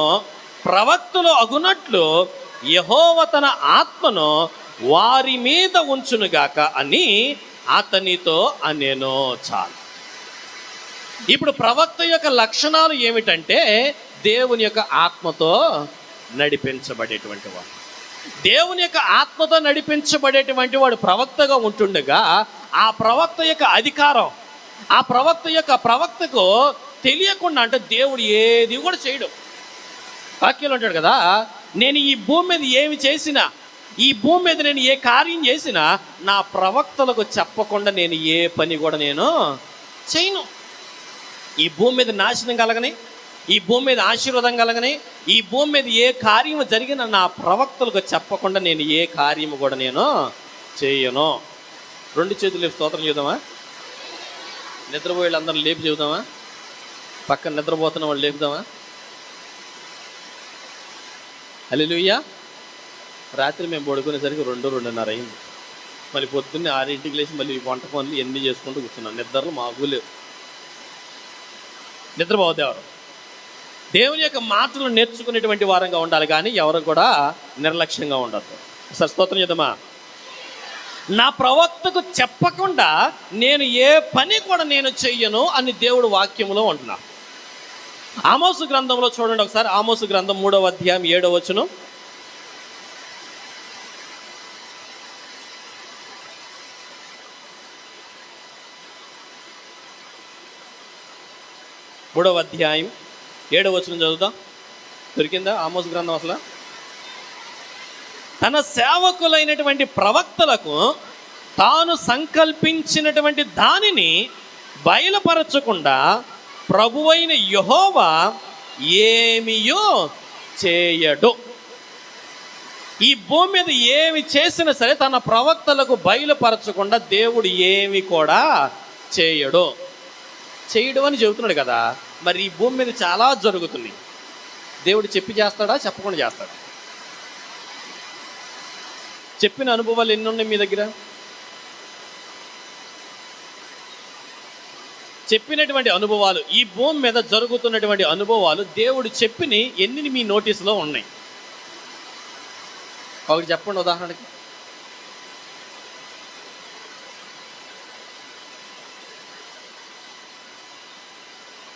ప్రవక్తలు అగునట్లు యెహోవా తన ఆత్మను వారి మీద ఉంచునుగాక అని అతనితో అనేను. చాలు. ఇప్పుడు ప్రవక్త యొక్క లక్షణాలు ఏమిటంటే, దేవుని యొక్క ఆత్మతో నడిపించబడేటువంటి వాడు. దేవుని యొక్క ఆత్మతో నడిపించబడేటువంటి వాడు ప్రవక్తగా ఉంటుండగా, ఆ ప్రవక్త యొక్క అధికారం, ఆ ప్రవక్తకు తెలియకుండా అంటే దేవుడు ఏది కూడా చేయడు. వాక్యంలో ఉంటాడు కదా, నేను ఈ భూమి మీద ఏమి చేసినా, ఈ భూమి మీద నేను ఏ కార్యం చేసినా నా ప్రవక్తలకు చెప్పకుండా నేను ఏ పని కూడా నేను చేయను. ఈ భూమి మీద నాశనం కలగని, ఈ భూమి మీద ఆశీర్వాదం కలగని, ఈ భూమి మీద ఏ కార్యము జరిగినా నా ప్రవక్తలకు చెప్పకుండా నేను ఏ కార్యము కూడా నేను చేయను. 2 చేతులు స్తోత్రం చేద్దామా? నిద్రపోయే వాళ్ళందరూ లేపి చెబుదామా? పక్కన నిద్రపోతున్న వాళ్ళు లేపుదామా? హల్లెలూయా. రాత్రి మేము పడుకునేసరికి 2:30 అయింది. మళ్ళీ పొద్దున్నే 6ంటికి లేచి మళ్ళీ వంట పనులు ఎన్ని చేసుకుంటూ కూర్చున్నాం. నిద్రలు మాకు లేవు. నిద్రపోదేవారు. దేవుని యొక్క మాటలు నేర్చుకునేటువంటి వారంగా ఉండాలి, కానీ ఎవరు కూడా నిర్లక్ష్యంగా ఉండద్దు. సార్ స్తోత్రం చేద్దామా? నా ప్రవక్తకు చెప్పకుండా నేను ఏ పని కూడా నేను చెయ్యను అని దేవుడు వాక్యములో అంటున్నా. ఆమోసు గ్రంథంలో చూడండి ఒకసారి. ఆమోసు గ్రంథం 3వ అధ్యాయం 7వ వచనం. మూడవ అధ్యాయం 7వ వచనం చదువుతాం. దొరికిందా ఆమోసు గ్రంథం? అసలు తన సేవకులైనటువంటి ప్రవక్తలకు తాను సంకల్పించినటువంటి దానిని బయలుపరచకుండా ప్రభువైన యెహోవా ఏమియో చేయడు. ఈ భూమి మీద ఏమి చేసినా సరే తన ప్రవక్తలకు బయలుపరచకుండా దేవుడు ఏమి కూడా చేయడు అని చెబుతున్నాడు కదా. మరి ఈ భూమి మీద చాలా జరుగుతుంది. దేవుడు చెప్పి చేస్తాడా, చెప్పకుండా చేస్తాడా? చెప్పిన అనుభవాలు ఎన్ని ఉన్నాయి మీ దగ్గర? చెప్పినటువంటి అనుభవాలు, ఈ భూమి మీద జరుగుతున్నటువంటి అనుభవాలు దేవుడు చెప్పిని ఎన్ని మీ నోటీసులో ఉన్నాయి? ఒకటి చెప్పండి ఉదాహరణకి.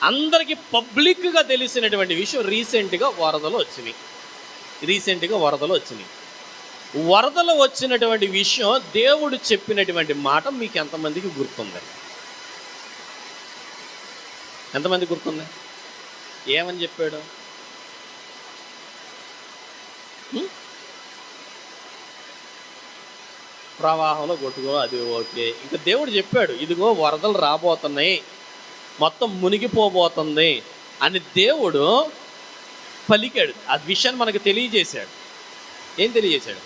అందరికీ పబ్లిక్గా తెలిసినటువంటి విషయం రీసెంట్గా వరదలు వచ్చినాయి. వరదలు వచ్చినటువంటి విషయం దేవుడు చెప్పినటువంటి మాట మీకు ఎంతమందికి గుర్తుంది? ఎంతమంది గుర్తుంది? ఏమని చెప్పాడు? ప్రవాహంలో కొట్టుకో, అది ఓకే. ఇంకా దేవుడు చెప్పాడు, ఇదిగో వరదలు రాబోతున్నాయి, మొత్తం మునిగిపోబోతుంది అని దేవుడు పలికాడు. ఆ విషయాన్ని మనకు తెలియజేశాడు. ఏం తెలియజేశాడు?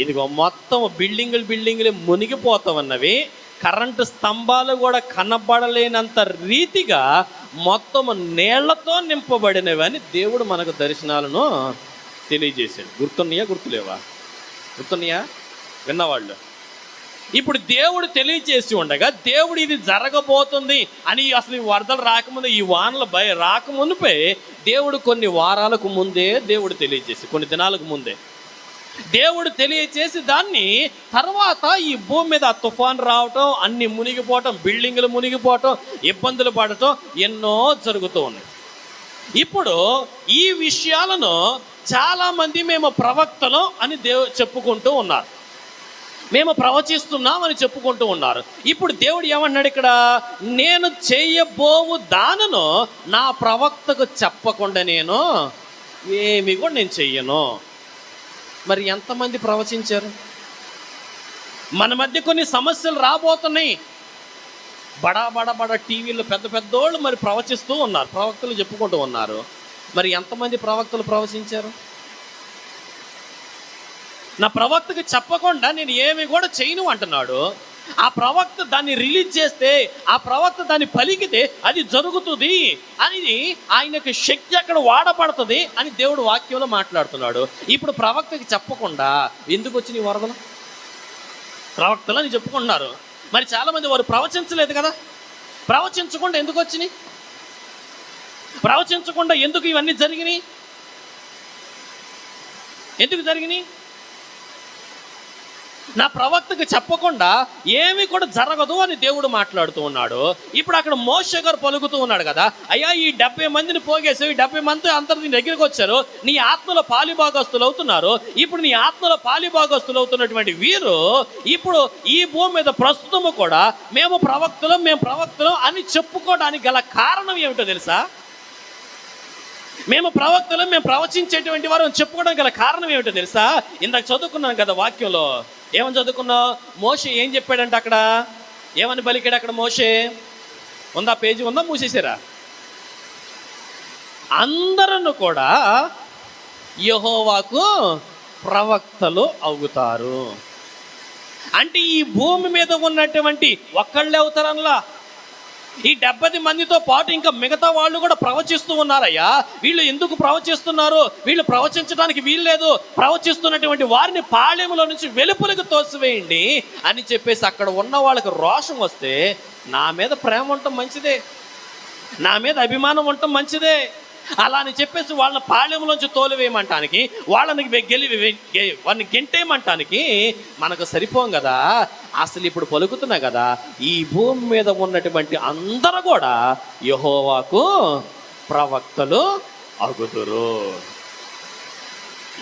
ఇదిగో మొత్తం బిల్డింగులు మునిగిపోతామన్నవి, కరెంటు స్తంభాలు కూడా కనబడలేనంత రీతిగా మొత్తం నీళ్లతో నింపబడినవి అని దేవుడు మనకు దర్శనాలను తెలియజేశాడు. గుర్తున్నాయా? గుర్తులేవా? గుర్తున్నాయా? విన్నవాళ్ళు. ఇప్పుడు దేవుడు తెలియజేసి ఉండగా దేవుడు ఇది జరగబోతుంది అని అసలు ఈ వరదలు రాకముందు, ఈ వానలు రాకముందుపై దేవుడు కొన్ని వారాలకు ముందే దేవుడు తెలియజేసి, కొన్ని దినాలకు ముందే దేవుడు తెలియచేసి దాన్ని తర్వాత ఈ భూమి మీద తుఫాన్ రావటం, అన్ని మునిగిపోవటం, బిల్డింగులు మునిగిపోవటం, ఇబ్బందులు పడటం ఎన్నో జరుగుతూ ఉన్నాయి. ఇప్పుడు ఈ విషయాలను చాలామంది మేము ప్రవక్తలు అని చెప్పుకుంటూ ఉన్నారు. మేము ప్రవచిస్తున్నాం అని చెప్పుకుంటూ ఉన్నారు. ఇప్పుడు దేవుడు ఏమన్నాడు ఇక్కడ? నేను చేయబోవు దానను నా ప్రవక్తకు చెప్పకుండా నేను ఏమి కూడా నేను చెయ్యను. మరి ఎంతమంది ప్రవచించారు? మన మధ్య కొన్ని సమస్యలు రాబోతున్నాయి. బడా టీవీలో పెద్ద పెద్దోళ్ళు మరి ప్రవచిస్తూ ఉన్నారు, ప్రవక్తలు చెప్పుకుంటూ ఉన్నారు. మరి ఎంతమంది ప్రవక్తలు ప్రవచించారు? నా ప్రవక్తకి చెప్పకుండా నేను ఏమి కూడా చేయను అంటున్నాడు. ఆ ప్రవక్త దాన్ని రిలీజ్ చేస్తే, ఆ ప్రవక్త దాన్ని పలికితే అది జరుగుతుంది అని ఆయనకి శక్తి అక్కడ వాడబడుతుంది అని దేవుడు వాక్యంలో మాట్లాడుతున్నాడు. ఇప్పుడు ప్రవక్తకి చెప్పకుండా ఎందుకు వచ్చినాయి వరదలు? ప్రవక్తలు అని చెప్పుకుంటున్నారు. మరి చాలామంది వారు ప్రవచించలేదు కదా. ప్రవచించకుండా ఎందుకు వచ్చినాయి? ప్రవచించకుండా ఎందుకు ఇవన్నీ జరిగినాయి? ఎందుకు జరిగినాయి? నా ప్రవక్తకు చెప్పకుండా ఏమి కూడా జరగదు అని దేవుడు మాట్లాడుతూ ఉన్నాడు. ఇప్పుడు అక్కడ మోషే గారు పలుకుతూ ఉన్నాడు కదా, అయ్యా ఈ 70 మందిని పోగేసావు, ఈ 70 మంది అందరు నీ దగ్గరికి వచ్చారు, నీ ఆత్మలో పాలిభాగస్తులు అవుతున్నారు. ఇప్పుడు నీ ఆత్మలో పాలిభాగస్తులు అవుతున్నటువంటి వీరు ఇప్పుడు ఈ భూమి మీద ప్రస్తుతము కూడా మేము ప్రవక్తలం అని చెప్పుకోవడానికి గల కారణం ఏమిటో తెలుసా? మేము ప్రవచించేటువంటి వారు చెప్పుకోవడానికి గల కారణం ఏమిటో తెలుసా? ఇందాక చదువుకున్నాను కదా వాక్యంలో. ఏమని చదువుకున్నావు? మోషే ఏం చెప్పాడంటే అక్కడ ఏమని పలికాడు? అక్కడ మోషే ఉందా? పేజీ ఉందా? మూసేసారా? అందరూ కూడా యెహోవాకు ప్రవక్తలు అవుతారు. అంటే ఈ భూమి మీద ఉన్నటువంటి ఒక్కళ్ళే అవుతారనలా. ఈ 70 మందితో పాటు ఇంకా మిగతా వాళ్ళు కూడా ప్రవచిస్తూ ఉన్నారయ్యా. వీళ్ళు ఎందుకు ప్రవచిస్తున్నారు? వీళ్ళు ప్రవచించడానికి వీల్లేదు. ప్రవచిస్తున్నటువంటి వారిని పాళెములో నుంచి వెలుపలకు తోసివేయండి అని చెప్పేసి అక్కడ ఉన్న వాళ్ళకి రోషం వస్తే, నా మీద ప్రేమ ఉండటం మంచిదే, నా మీద అభిమానం ఉండటం మంచిదే, అలా అని చెప్పేసి వాళ్ళని పాళెంలోంచి తోలివేయమంటానికి, వాళ్ళని వారిని గెంటేయమంటానికి మనకు సరిపోం కదా. అసలు ఇప్పుడు పలుకుతున్నా కదా, ఈ భూమి మీద ఉన్నటువంటి అందరూ కూడా యెహోవాకు ప్రవక్తలు అగుదురు.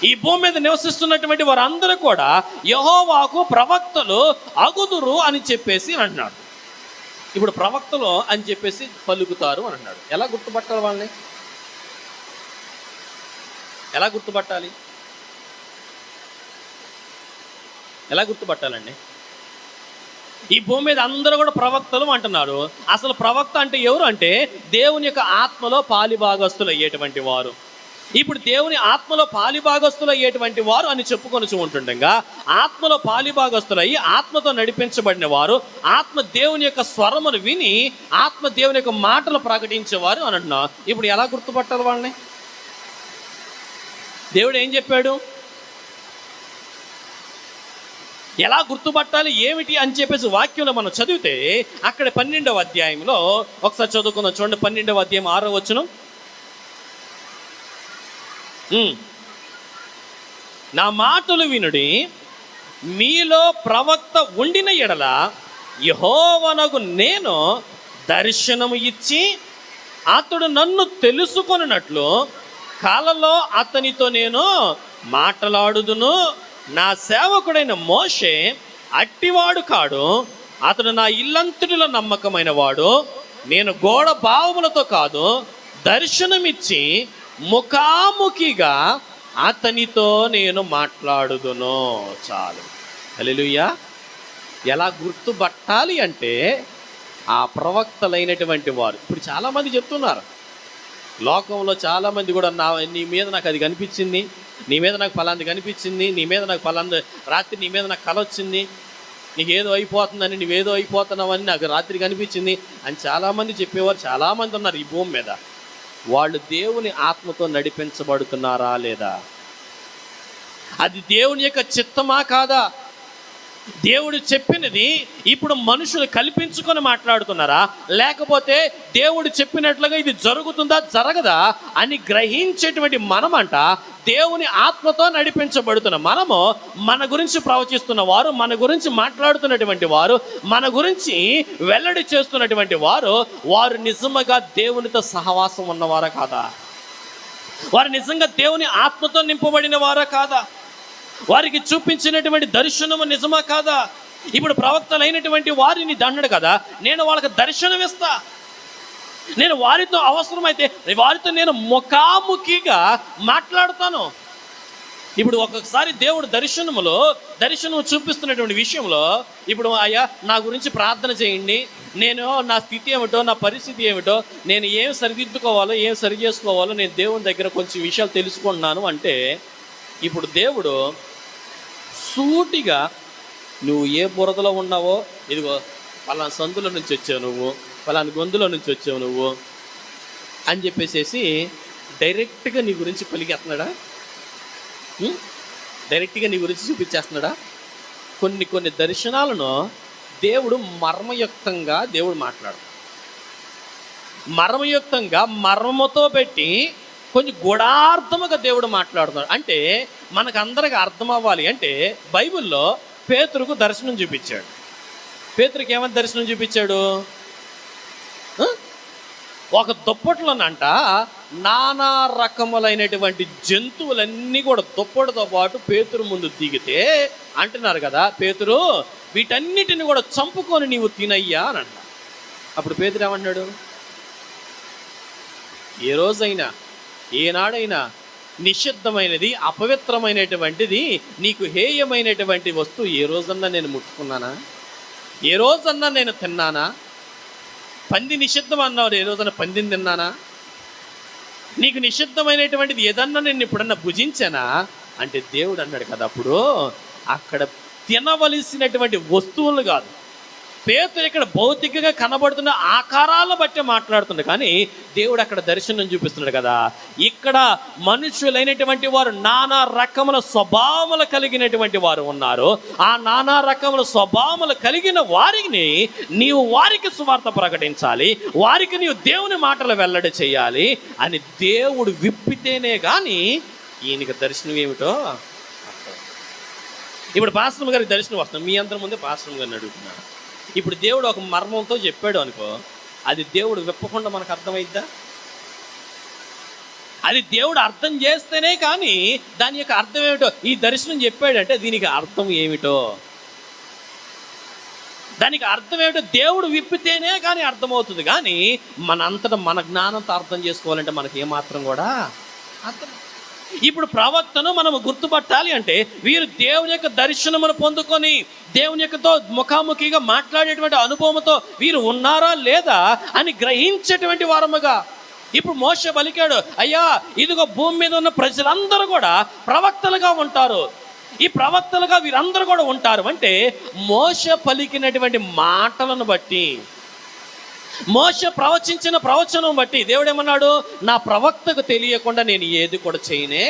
ఈ భూమి మీద నివసిస్తున్నటువంటి వారందరూ కూడా యెహోవాకు ప్రవక్తలు అగుదురు అని చెప్పేసి అంటున్నాడు. ఇప్పుడు ప్రవక్తలు అని చెప్పేసి పలుకుతారు అని అన్నాడు. ఎలా గుర్తుపట్టాలి వాళ్ళని? ఎలా గుర్తుపట్టాలి? ఎలా గుర్తుపట్టాలండి? ఈ భూమి మీద అందరూ కూడా ప్రవక్తలు అంటున్నారు. అసలు ప్రవక్త అంటే ఎవరు అంటే దేవుని యొక్క ఆత్మలో పాలిభాగస్తులు అయ్యేటువంటి వారు. ఇప్పుడు దేవుని ఆత్మలో పాలిభాగస్తులు అయ్యేటువంటి వారు అని చెప్పుకొని ఉంటుండగా, ఆత్మలో పాలిభాగస్తులు అయ్యి ఆత్మతో నడిపించబడిన వారు, ఆత్మ దేవుని యొక్క స్వరమును విని ఆత్మ దేవుని యొక్క మాటలు ప్రకటించేవారు అని అంటున్నారు. ఇప్పుడు ఎలా గుర్తుపట్టాలి వాళ్ళని? దేవుడు ఏం చెప్పాడు? ఎలా గుర్తుపట్టాలి ఏమిటి అని చెప్పేసి వాక్యంలో మనం చదివితే అక్కడ 12వ అధ్యాయంలో ఒకసారి చదువుకుందాం. చూడండి, 12వ అధ్యాయం 6వ వచనం. నా మాటలు వినుడి, మీలో ప్రవక్త ఉండిన ఎడల యెహోవానగు నేను దర్శనము ఇచ్చి అతడు నన్ను తెలుసుకొనున్నట్లు కలలో అతనితో నేను మాట్లాడుదును. నా సేవకుడైన మోషే అట్టివాడు కాడు, అతడు నా ఇల్లంతటిలో నమ్మకమైన వాడు. నేను గోడ భావములతో కాదు, దర్శనమిచ్చి ముఖాముఖిగా అతనితో నేను మాట్లాడుదును. చాలు. హల్లెలూయా. ఎలా గుర్తుపట్టాలి అంటే ఆ ప్రవక్తలైనటువంటి వారు. ఇప్పుడు చాలామంది చెప్తున్నారు లోకంలో, చాలామంది కూడా నీ మీద నాకు అది కనిపించింది, నీ మీద నాకు ఫలాంది కనిపించింది, నీ మీద నాకు ఫలాంది రాత్రి నీ మీద నాకు కల వచ్చింది, నీకేదో అయిపోతుందని, నువ్వేదో అయిపోతున్నావని నాకు రాత్రి కనిపించింది అని చాలామంది చెప్పేవారు చాలామంది ఉన్నారు ఈ భూమి మీద. వాళ్ళు దేవుని ఆత్మతో నడిపించబడుతున్నారా లేదా? అది దేవుని యొక్క చిత్తమా కాదా? దేవుడు చెప్పినది ఇప్పుడు మనుషులు కల్పించుకొని మాట్లాడుతున్నారా, లేకపోతే దేవుడు చెప్పినట్లుగా ఇది జరుగుతుందా జరగదా అని గ్రహించేటువంటి మనమంట దేవుని ఆత్మతో నడిపించబడుతున్న మనము, మన గురించి ప్రవచిస్తున్న వారు, మన గురించి మాట్లాడుతున్నటువంటి వారు, మన గురించి వెల్లడి చేస్తున్నటువంటి వారు, వారు నిజంగా దేవునితో సహవాసం ఉన్నవారా కాదా? వారు నిజంగా దేవుని ఆత్మతో నింపబడిన వారా కాదా? వారికి చూపించినటువంటి దర్శనము నిజమా కాదా? ఇప్పుడు ప్రవక్తలైనటువంటి వారిని అన్నాడు కదా, నేను వాళ్ళకి దర్శనం ఇస్తా, నేను వారితో అవసరమైతే వారితో నేను ముఖాముఖిగా మాట్లాడతాను. ఇప్పుడు ఒక్కొక్కసారి దేవుడు దర్శనం చూపిస్తున్నటువంటి విషయంలో, ఇప్పుడు అయ్యా నా గురించి ప్రార్థన చేయండి, నేను నా స్థితి ఏమిటో, నా పరిస్థితి ఏమిటో, నేను ఏం సరిదిద్దుకోవాలో, ఏం సరి చేసుకోవాలో నేను దేవుని దగ్గర కొంచెం విషయాలు తెలుసుకున్నాను అంటే, ఇప్పుడు దేవుడు సూటిగా నువ్వు ఏ బురదలో ఉన్నావో, ఇదిగో పలానా సందులో నుంచి వచ్చావు నువ్వు, పలానా గొంతులో నుంచి వచ్చావు నువ్వు అని చెప్పేసేసి డైరెక్ట్గా నీ గురించి పలికేస్తున్నాడా? డైరెక్ట్గా నీ గురించి చూపించేస్తున్నాడా? కొన్ని దర్శనాలను దేవుడు మర్మయుక్తంగా మాట్లాడు, మర్మయుక్తంగా మర్మతో పెట్టి కొంచెం గుడార్థముగా దేవుడు మాట్లాడుతున్నాడు. అంటే మనకందరికి అర్థం అవ్వాలి అంటే, బైబిల్లో పేతురుకు దర్శనం చూపించాడు. పేతురుకి ఏమని దర్శనం చూపించాడు? ఒక దుప్పట్లోనంట నానా రకములైనటువంటి జంతువులన్నీ కూడా దుప్పటితో పాటు పేతురు ముందు దిగితే అంటున్నారు కదా, పేతురు వీటన్నిటిని కూడా చంపుకొని నీవు తినయ్యా అని అంట. అప్పుడు పేతురు ఏమన్నాడు? ఏ రోజైనా ఏనాడైనా నిషిద్ధమైనది, అపవిత్రమైనటువంటిది, నీకు హేయమైనటువంటి వస్తువు ఏ రోజన్నా నేను ముట్టుకున్నానా? ఏ రోజన్నా నేను తిన్నానా? పంది నిషిద్ధం అన్నావు, ఏ రోజన్నా పందిని తిన్నానా? నీకు నిషిద్ధమైనటువంటిది ఏదన్నా నేను ఎప్పుడన్నా భుజించానా అంటే దేవుడు అన్నాడు కదా, అప్పుడు అక్కడ తినవలసినటువంటి వస్తువులు కాదు, పేతురు ఇక్కడ భౌతికంగా కనబడుతున్న ఆకారాలను బట్టి మాట్లాడుతుంది, కానీ దేవుడు అక్కడ దర్శనం చూపిస్తున్నాడు కదా. ఇక్కడ మనుషులైనటువంటి వారు నానా రకముల స్వభావములు కలిగినటువంటి వారు ఉన్నారు. ఆ నానా రకముల స్వభావములు కలిగిన వారిని నీవు వారికి సువార్త ప్రకటించాలి, వారికి నీవు దేవుని మాటలు వెల్లడి చేయాలి అని దేవుడు విప్పితేనే కానీ ఈయనకి దర్శనం ఏమిటో. ఇప్పుడు పాస్టర్ గారికి దర్శనం వస్తాం, మీ అందరి ముందే పాస్టర్ గారిని అడుగుతున్నాను. ఇప్పుడు దేవుడు ఒక మర్మంతో చెప్పాడు అనుకో, అది దేవుడు విప్పకుండా మనకు అర్థమైద్దా? అది దేవుడు అర్థం చేస్తేనే కానీ దాని యొక్క అర్థం ఏమిటో, ఈ దర్శనం చెప్పాడంటే దీనికి అర్థం ఏమిటో, దానికి అర్థం ఏమిటో దేవుడు విప్పితేనే కానీ అర్థమవుతుంది. కానీ మనంతటా మన జ్ఞానంతో అర్థం చేసుకోవాలంటే మనకి ఏమాత్రం కూడా అర్థం. ఇప్పుడు ప్రవక్తను మనము గుర్తుపట్టాలి అంటే వీరు దేవుని యొక్క దర్శనమును పొందుకొని దేవుని యొక్కతో ముఖాముఖిగా మాట్లాడేటువంటి అనుభవంతో వీరు ఉన్నారా లేదా అని గ్రహించేటువంటి వారముగా. ఇప్పుడు మోషే పలికాడు, అయ్యా ఇదిగో భూమి మీద ఉన్న ప్రజలందరూ కూడా ప్రవక్తలుగా ఉంటారు, ఈ ప్రవక్తలుగా వీరందరూ కూడా ఉంటారు అంటే మోషే పలికినటువంటి మాటలను బట్టి, మోషే ప్రవచించిన ప్రవచనం బట్టి దేవుడు ఏమన్నాడు, నా ప్రవక్తకు తెలియకుండా నేను ఏది కూడా చేయనే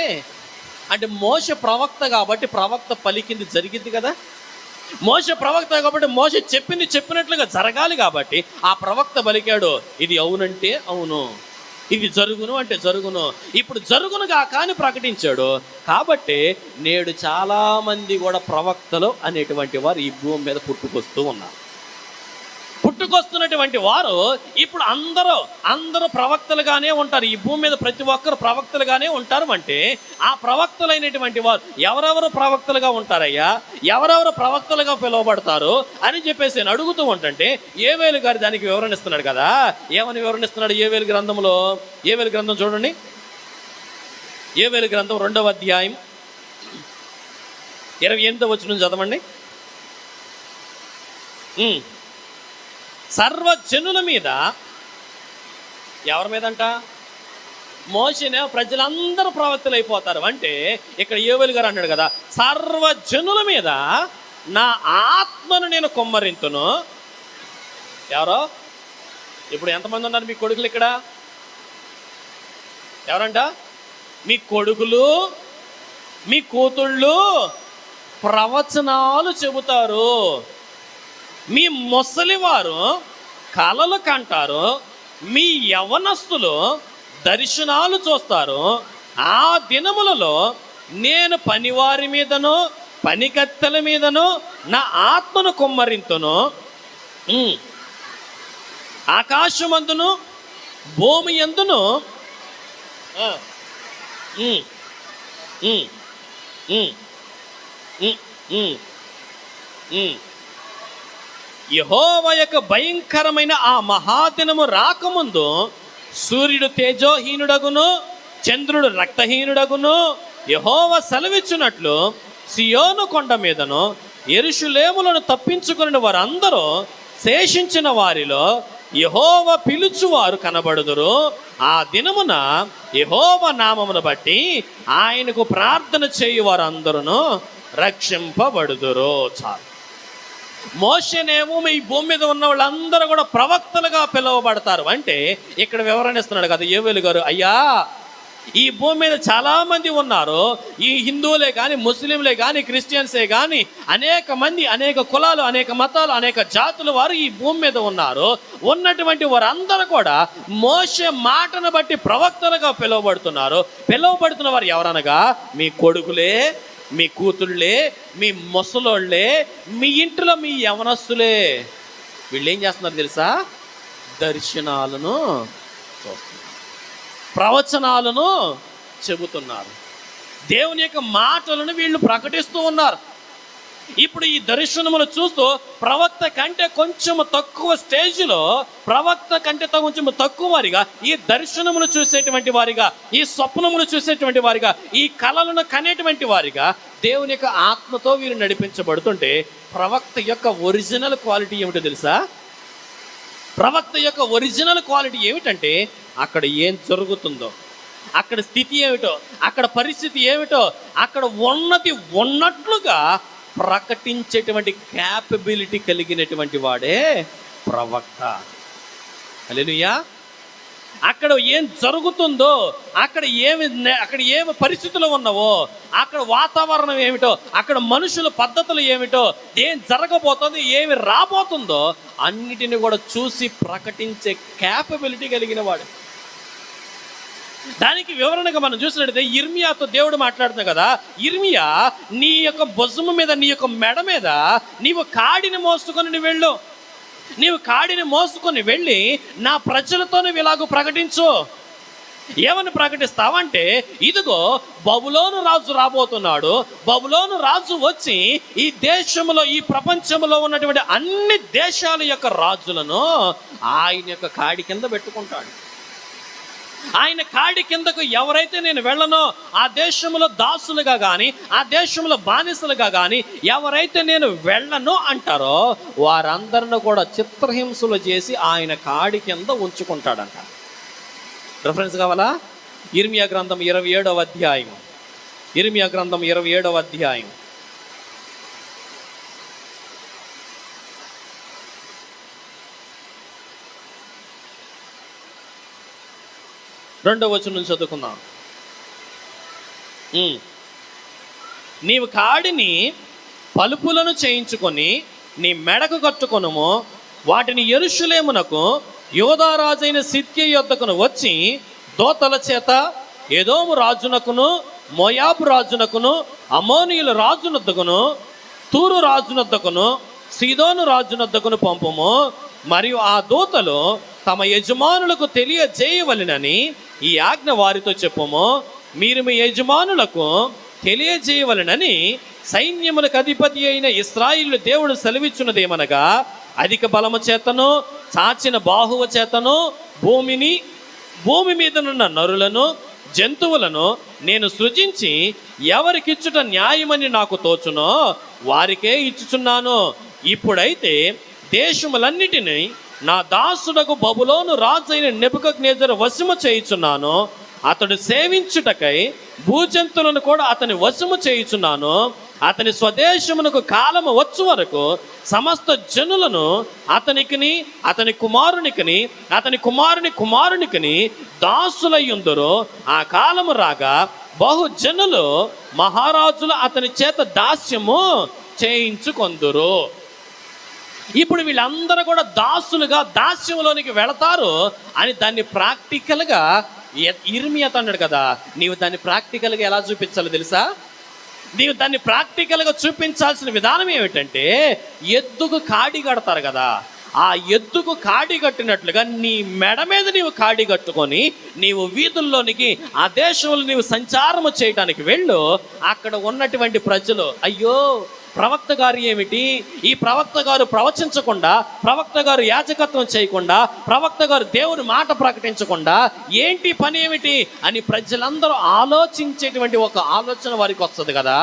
అంటే. మోషే ప్రవక్త కాబట్టి ప్రవక్త పలికింది జరిగింది కదా. మోషే ప్రవక్త కాబట్టి మోషే చెప్పింది చెప్పినట్లుగా జరగాలి కాబట్టి ఆ ప్రవక్త పలికాడు, ఇది అవునంటే అవును, ఇది జరుగును అంటే జరుగును, ఇప్పుడు జరుగునుగా కానీ ప్రకటించాడు. కాబట్టి నేడు చాలామంది కూడా ప్రవక్తలు అనేటువంటి వారు ఈ భూమి మీద పుట్టుకొస్తున్నటువంటి వారు ఇప్పుడు అందరూ ప్రవక్తలుగానే ఉంటారు. ఈ భూమి మీద ప్రతి ఒక్కరు ప్రవక్తలుగానే ఉంటారు. అంటే ఆ ప్రవక్తలైనటువంటి వారు ఎవరెవరు ప్రవక్తలుగా ఉంటారయ్యా, ఎవరెవరు ప్రవక్తలుగా పిలువబడతారు అని చెప్పేసి నేను అడుగుతూ ఉంటుంటే యోవేలు గారు దానికి వివరణ ఇస్తున్నాడు కదా. ఏమని వివరణ ఇస్తున్నాడు యోవేలు గ్రంథంలో? యోవేలు గ్రంథం చూడండి, యోవేలు గ్రంథం 2వ అధ్యాయం 28వ వచనం చదవండి. సర్వజనుల మీద, ఎవరి మీద అంట? మోషేనే ప్రజలందరూ ప్రవక్తలు అయిపోతారు అంటే ఇక్కడ యోవేలు గారు అన్నాడు కదా, సర్వజనుల మీద నా ఆత్మను నేను కుమ్మరింతును. ఎవరో ఇప్పుడు ఎంతమంది ఉన్నారు మీ కొడుకులు ఇక్కడ? ఎవరంట? మీ కొడుకులు మీ కూతుళ్ళు ప్రవచనాలు చెబుతారు, మీ ముసలివారు కలలు కంటారు, మీ యవనస్తులు దర్శనాలు చూస్తారు. ఆ దినములలో నేను పనివారి మీదను పనికత్తెల మీదను నా ఆత్మను కుమ్మరింతును. ఆకాశమందును భూమి యందును ఉమ్, ఉమ్, ఉమ్. యెహోవా యొక్క భయంకరమైన ఆ మహాదినము రాకముందు సూర్యుడు తేజోహీనుడగును, చంద్రుడు రక్తహీనుడగును, యెహోవా సెలవిచ్చినట్లు సియోను కొండ మీదను యెరూషలేములను తప్పించుకుని వారందరూ శేషించిన వారిలో యెహోవా పిలుచువారు కనబడుదురు. ఆ దినమున యెహోవా నామమును బట్టి ఆయనకు ప్రార్థన చేయు వారందరూ రక్షింపబడుదురు. చాలు. మోషేనేమో ఈ భూమి మీద ఉన్న వాళ్ళందరూ కూడా ప్రవక్తలుగా పిలువబడతారు. అంటే ఇక్కడ వివరణ ఇస్తున్నాడు కదా యోవేలు గారు, అయ్యా ఈ భూమి మీద చాలామంది ఉన్నారు. ఈ హిందువులే కానీ, ముస్లింలే కానీ, క్రిస్టియన్సే కానీ, అనేక మంది, అనేక కులాలు, అనేక మతాలు, అనేక జాతుల వారు ఈ భూమి మీద ఉన్నారు. ఉన్నటువంటి వారందరూ కూడా మోషే మాటను బట్టి ప్రవక్తలుగా పిలువబడుతున్నారు. పిలువబడుతున్న వారు ఎవరనగా మీ కొడుకులే, మీ కూతుళ్ళే, మీ ముసలోళ్ళే, మీ ఇంట్లో మీ యవనస్తులే. వీళ్ళు ఏం చేస్తున్నారు తెలుసా? దర్శనాలను చూస్తున్నారు, ప్రవచనాలను చెబుతున్నారు, దేవుని యొక్క మాటలను వీళ్ళు ప్రకటిస్తూ ఉన్నారు. ఇప్పుడు ఈ దర్శనములు చూస్తూ ప్రవక్త కంటే కొంచెం తక్కువ స్టేజ్లో, ప్రవక్త కంటే కొంచెం తక్కువ వారిగా, ఈ దర్శనములు చూసేటువంటి వారిగా, ఈ స్వప్నములు చూసేటువంటి వారిగా, ఈ కళలను కనేటువంటి వారిగా దేవుని యొక్క ఆత్మతో వీరు నడిపించబడుతుంటే ప్రవక్త యొక్క ఒరిజినల్ క్వాలిటీ ఏమిటో తెలుసా? ప్రవక్త యొక్క ఒరిజినల్ క్వాలిటీ ఏమిటంటే అక్కడ ఏం జరుగుతుందో, అక్కడ స్థితి ఏమిటో, అక్కడ పరిస్థితి ఏమిటో, అక్కడ ఉన్నది ఉన్నట్లుగా ప్రకటించేటువంటి క్యాపబిలిటీ కలిగినటువంటి వాడే ప్రవక్త. హల్లెలూయా. అక్కడ ఏం జరుగుతుందో, అక్కడ ఏమి పరిస్థితులు ఉన్నావో, అక్కడ వాతావరణం ఏమిటో, అక్కడ మనుషుల పద్ధతులు ఏమిటో, ఏం జరగబోతుందో, ఏమి రాబోతుందో అన్నిటిని కూడా చూసి ప్రకటించే క్యాపబిలిటీ కలిగిన వాడు. దానికి వివరణగా మనం చూసినట్టయితే ఇర్మియాతో దేవుడు మాట్లాడుతున్నాడు కదా, ఇర్మియా నీ యొక్క భుజము మీద, నీ యొక్క మెడ మీద నీవు కాడిని మోసుకొని నువ్వు వెళ్ళు, నీవు కాడిని మోసుకొని వెళ్ళి నా ప్రజలతో నువ్వు ఇలాగ ప్రకటించు. ఏమని ప్రకటిస్తావంటే, ఇదిగో బబులోను రాజు రాబోతున్నాడు, బబులోను రాజు వచ్చి ఈ దేశంలో, ఈ ప్రపంచంలో ఉన్నటువంటి అన్ని దేశాల యొక్క రాజులను ఆయన యొక్క కాడి కింద పెట్టుకుంటాడు. ఆయన కాడి కిందకు ఎవరైతే నేను వెళ్ళనో, ఆ దేశంలో దాసులుగా కానీ, ఆ దేశంలో బానిసలుగా కానీ ఎవరైతే నేను వెళ్ళను అంటారో వారందరిని కూడా చిత్రహింసలు చేసి ఆయన కాడి కింద ఉంచుకుంటాడంట. రెఫరెన్స్ కావాలా? ఇర్మియా గ్రంథం 27వ అధ్యాయం, ఇర్మియా గ్రంథం 27వ అధ్యాయం 2వ వచనం నుంచి చదువుకుందాం. నీవు కాడిని పలుపులను చేయించుకొని నీ మెడకు కట్టుకొనుము, వాటిని యెరూషలేమునకు యోధారాజైన సిద్కియా యొద్దకును వచ్చి దోతల చేత ఎదోము రాజునకును, మోయాబు రాజునకును, అమోనీయుల రాజునొద్దకును, తూరు రాజునొద్దకును, సీదోను రాజునొద్దకును పంపుము. మరియు ఆ దూతలు తమ యజమానులకు తెలియజేయవలెనని ఈ ఆజ్ఞ వారితో చెప్పుము. మీరు మీ యజమానులకు తెలియజేయవలెనని సైన్యములకు అధిపతి అయిన ఇశ్రాయేలు దేవుడు సెలవిచ్చున్నదేమనగా, అధిక బలము చేతను, చాచిన బాహువ చేతను భూమి మీదనున్న నరులను, జంతువులను నేను సృజించి ఎవరికిచ్చుట న్యాయమని నాకు తోచునో వారికే ఇచ్చుచున్నాను. ఇప్పుడైతే దేశములన్నిటినీ నా దాసుడకు బబులోను రాజైన నెబుకద్నెజరు వశము చేయుచున్నాను. అతడు సేవించుటకై భూజంతువులను కూడా అతని వశము చేయుచున్నాను. అతని స్వదేశమునకు కాలము వచ్చు వరకు సమస్త జనులను అతనికిని, అతని కుమారునికిని, అతని కుమారుని కుమారునికిని దాసులయ్యుందురు. ఆ కాలము రాగా బహుజనులు మహారాజులు అతని చేత దాస్యము చేయించుకొందురు. ఇప్పుడు వీళ్ళందరూ కూడా దాసులుగా దాస్యంలోనికి వెళతారు అని దాన్ని ప్రాక్టికల్గా ఇర్మియా అన్నాడు కదా. నీవు దాన్ని ప్రాక్టికల్గా ఎలా చూపించాలో తెలుసా? నీవు దాన్ని ప్రాక్టికల్గా చూపించాల్సిన విధానం ఏమిటంటే, ఎద్దుకు కాడి కడతారు కదా, ఆ ఎద్దుకు కాడి కట్టినట్లుగా నీ మెడ మీద నీవు కాడి కట్టుకొని నీవు వీధుల్లోనికి ఆ దేశంలో నీవు సంచారము చేయడానికి వెళ్ళు. అక్కడ ఉన్నటువంటి ప్రజలు, అయ్యో ప్రవక్త గారు ఏమిటి, ఈ ప్రవక్త గారు ప్రవచించకుండా, ప్రవక్త గారు యాజకత్వం చేయకుండా, ప్రవక్త గారు దేవుని మాట ప్రకటించకుండా ఏంటి పని ఏమిటి అని ప్రజలందరూ ఆలోచించేటువంటి ఒక ఆలోచన వారికి వస్తుంది కదా.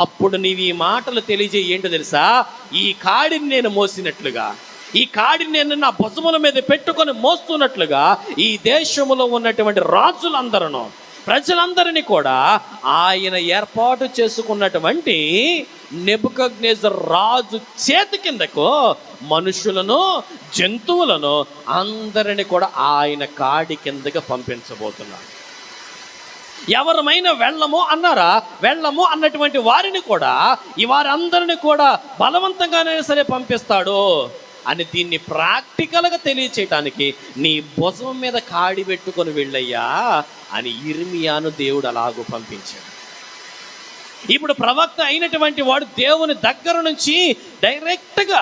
అప్పుడు నీవు ఈ మాటలు తెలియజేయి. ఏంటో తెలుసా, ఈ కాడిని నేను మోసినట్లుగా, ఈ కాడిని నేను నా భుజముల మీద పెట్టుకొని మోస్తున్నట్లుగా ఈ దేశంలో ఉన్నటువంటి రాజులందరూ, ప్రజలందరినీ కూడా ఆయన ఏర్పాటు చేసుకున్నటువంటి నెబుకద్నెజర్ రాజు చేతి కిందకు మనుషులను, జంతువులను అందరిని కూడా ఆయన కాడి కిందకి పంపించబోతున్నాడు. ఎవరమైనా వెళ్ళము అన్నారా, వెళ్ళము అన్నటువంటి వారిని కూడా ఈ వారందరిని కూడా బలవంతంగానే సరే పంపిస్తాడు అని దీన్ని ప్రాక్టికల్గా తెలియచేయటానికి నీ భుజం మీద కాడి పెట్టుకొని వెళ్ళయ్యా అని ఇర్మియాను దేవుడు అలాగూ పంపించాడు. ఇప్పుడు ప్రవక్త అయినటువంటి వాడు దేవుని దగ్గర నుంచి డైరెక్ట్గా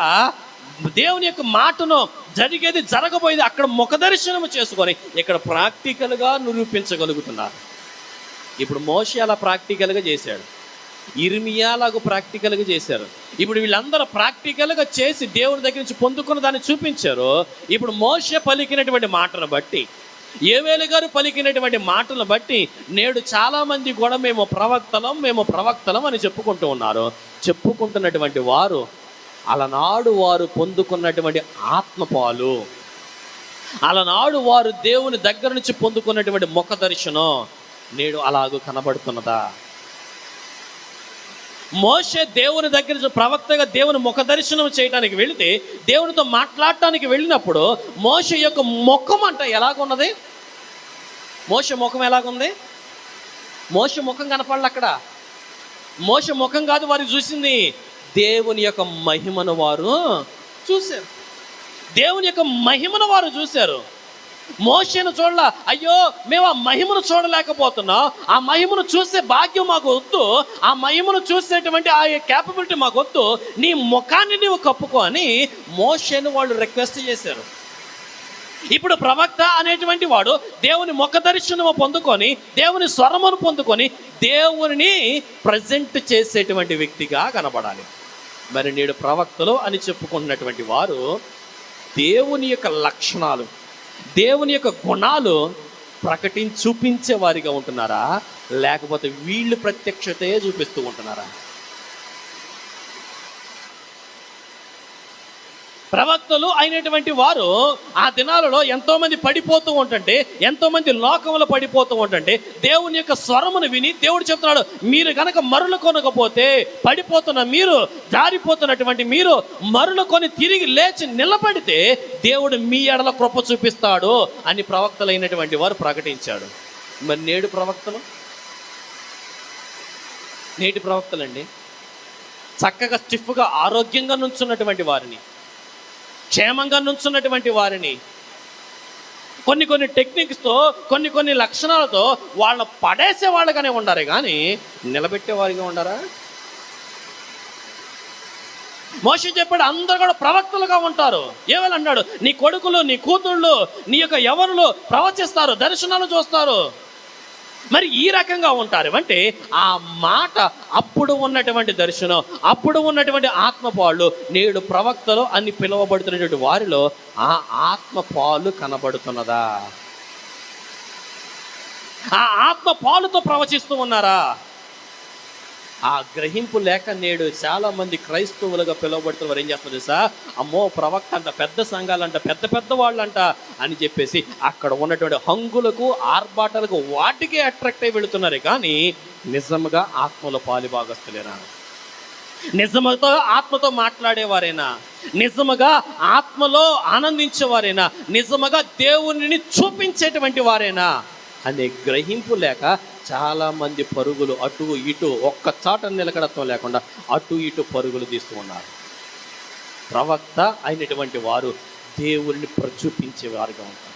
దేవుని యొక్క మాటను జరిగేది జరగబోయేది అక్కడ ముఖ దర్శనము చేసుకొని ఇక్కడ ప్రాక్టికల్గా నిరూపించగలుగుతున్నారు. ఇప్పుడు మోషే అలా ప్రాక్టికల్గా చేశాడు, ఇర్మియాలాగా ప్రాక్టికల్గా చేశారు. ఇప్పుడు వీళ్ళందరూ ప్రాక్టికల్గా చేసి దేవుని దగ్గర నుంచి పొందుకున్న దాన్ని చూపించారు. ఇప్పుడు మోషే పలికినటువంటి మాటను బట్టి, యోవేలు గారు పలికినటువంటి మాటలను బట్టి నేడు చాలామంది కూడా మేము ప్రవక్తలం అని చెప్పుకుంటూ ఉన్నారు. చెప్పుకుంటున్నటువంటి వారు అలనాడు వారు పొందుకున్నటువంటి ఆత్మపాలు, అలనాడు వారు దేవుని దగ్గర నుంచి పొందుకున్నటువంటి ముఖ దర్శనం నేడు అలాగూ కనబడుతున్నదా? మోషే దేవుని దగ్గర ప్రవక్తగా దేవుని ముఖ దర్శనం చేయడానికి వెళితే, దేవునితో మాట్లాడటానికి వెళ్ళినప్పుడు మోషే యొక్క ముఖం అంట ఎలాగున్నది? మోషే ముఖం ఎలాగుంది? మోషే ముఖం కనపడలే అక్కడ. మోషే ముఖం కాదు వారు చూసింది, దేవుని యొక్క మహిమను వారు చూశారు. దేవుని యొక్క మహిమను వారు చూశారు. మోషేను చూడలా, అయ్యో మేము ఆ మహిమను చూడలేకపోతున్నాం, ఆ మహిమను చూసే భాగ్యం మాకు వద్దు, ఆ మహిమను చూసేటువంటి ఆ క్యాపబిలిటీ మాకు వద్దు, నీ ముఖాన్ని నీవు కప్పుకో అని మోషేను వాళ్ళు రిక్వెస్ట్ చేశారు. ఇప్పుడు ప్రవక్త అనేటువంటి వాడు దేవుని ముఖ దర్శనము పొందుకొని, దేవుని స్వరమును పొందుకొని దేవుని ప్రజెంట్ చేసేటువంటి వ్యక్తిగా కనబడాలి. మరి నేడు ప్రవక్తలు అని చెప్పుకుంటున్నటువంటి వారు దేవుని యొక్క లక్షణాలు, దేవుని యొక్క గుణాలు చూపించే వారిగా ఉంటున్నారా, లేకపోతే వీళ్ళు ప్రత్యక్షతే చూపిస్తూ ఉంటున్నారా? ప్రవక్తలు అయినటువంటి వారు ఆ దినాలలో ఎంతోమంది పడిపోతూ ఉంటుంటే, ఎంతోమంది లోకంలో పడిపోతూ ఉంటుంటే దేవుని యొక్క స్వరమును విని దేవుడు చెప్తున్నాడు, మీరు కనుక మరలు కొనకపోతే పడిపోతున్న మీరు, జారిపోతున్నటువంటి మీరు మరలు కొని తిరిగి లేచి నిలబడితే దేవుడు మీ ఎడల కృప చూపిస్తాడు అని ప్రవక్తలు అయినటువంటి వారు ప్రకటించాడు. మరి నేటి ప్రవక్తలండి చక్కగా స్టిఫ్గా ఆరోగ్యంగా నుంచున్నటువంటి వారిని, క్షేమంగా నుంచున్నటువంటి వారిని కొన్ని టెక్నిక్స్తో, కొన్ని లక్షణాలతో వాళ్ళ పడేసే వాళ్ళగానే ఉండాలి, కానీ నిలబెట్టేవారిగా ఉండారా? మోషే చెప్పాడు అందరూ కూడా ప్రవక్తలుగా ఉంటారు. ఏమని అన్నాడు, నీ కొడుకులు, నీ కూతుళ్ళు, నీ యొక్క యవనులు ప్రవచిస్తారు, దర్శనాలు చూస్తారు. మరి ఈ రకంగా ఉంటారు అంటే ఆ మాట అప్పుడు ఉన్నటువంటి దర్శనం, అప్పుడు ఉన్నటువంటి ఆత్మపాలు నేడు ప్రవక్తలు అని పిలువబడుతున్నటువంటి వారిలో ఆ ఆత్మపాలు కనబడుతున్నదా? ఆ ఆత్మపాలుతో ప్రవచిస్తూ ఉన్నారా? ఆ గ్రహింపు లేక నేడు చాలా మంది క్రైస్తవులుగా పిలువబడుతున్న వారు ఏం చేస్తున్నారు తెలుసా, అమ్మో ప్రవక్త అంట, పెద్ద సంఘాలంట, పెద్ద వాళ్ళంట అని చెప్పేసి అక్కడ ఉన్నటువంటి హంగులకు, ఆర్భాటాలకు, వాటికే అట్రాక్ట్ అయి వెళుతున్నారు. కానీ నిజంగా ఆత్మలో పాలిభాగస్తులేనా? నిజముతో ఆత్మతో మాట్లాడేవారేనా? నిజముగా ఆత్మలో ఆనందించేవారేనా? నిజముగా దేవునిని చూపించేటువంటి వారేనా అనే గ్రహింపు లేక చాలామంది పరుగులు అటు ఇటు, ఒక్క చాట నిలకడత్వం లేకుండా అటు ఇటు పరుగులు తీస్తూ ఉన్నారు. ప్రవక్త అయినటువంటి వారు దేవుని చూపించేవారుగా ఉంటారు,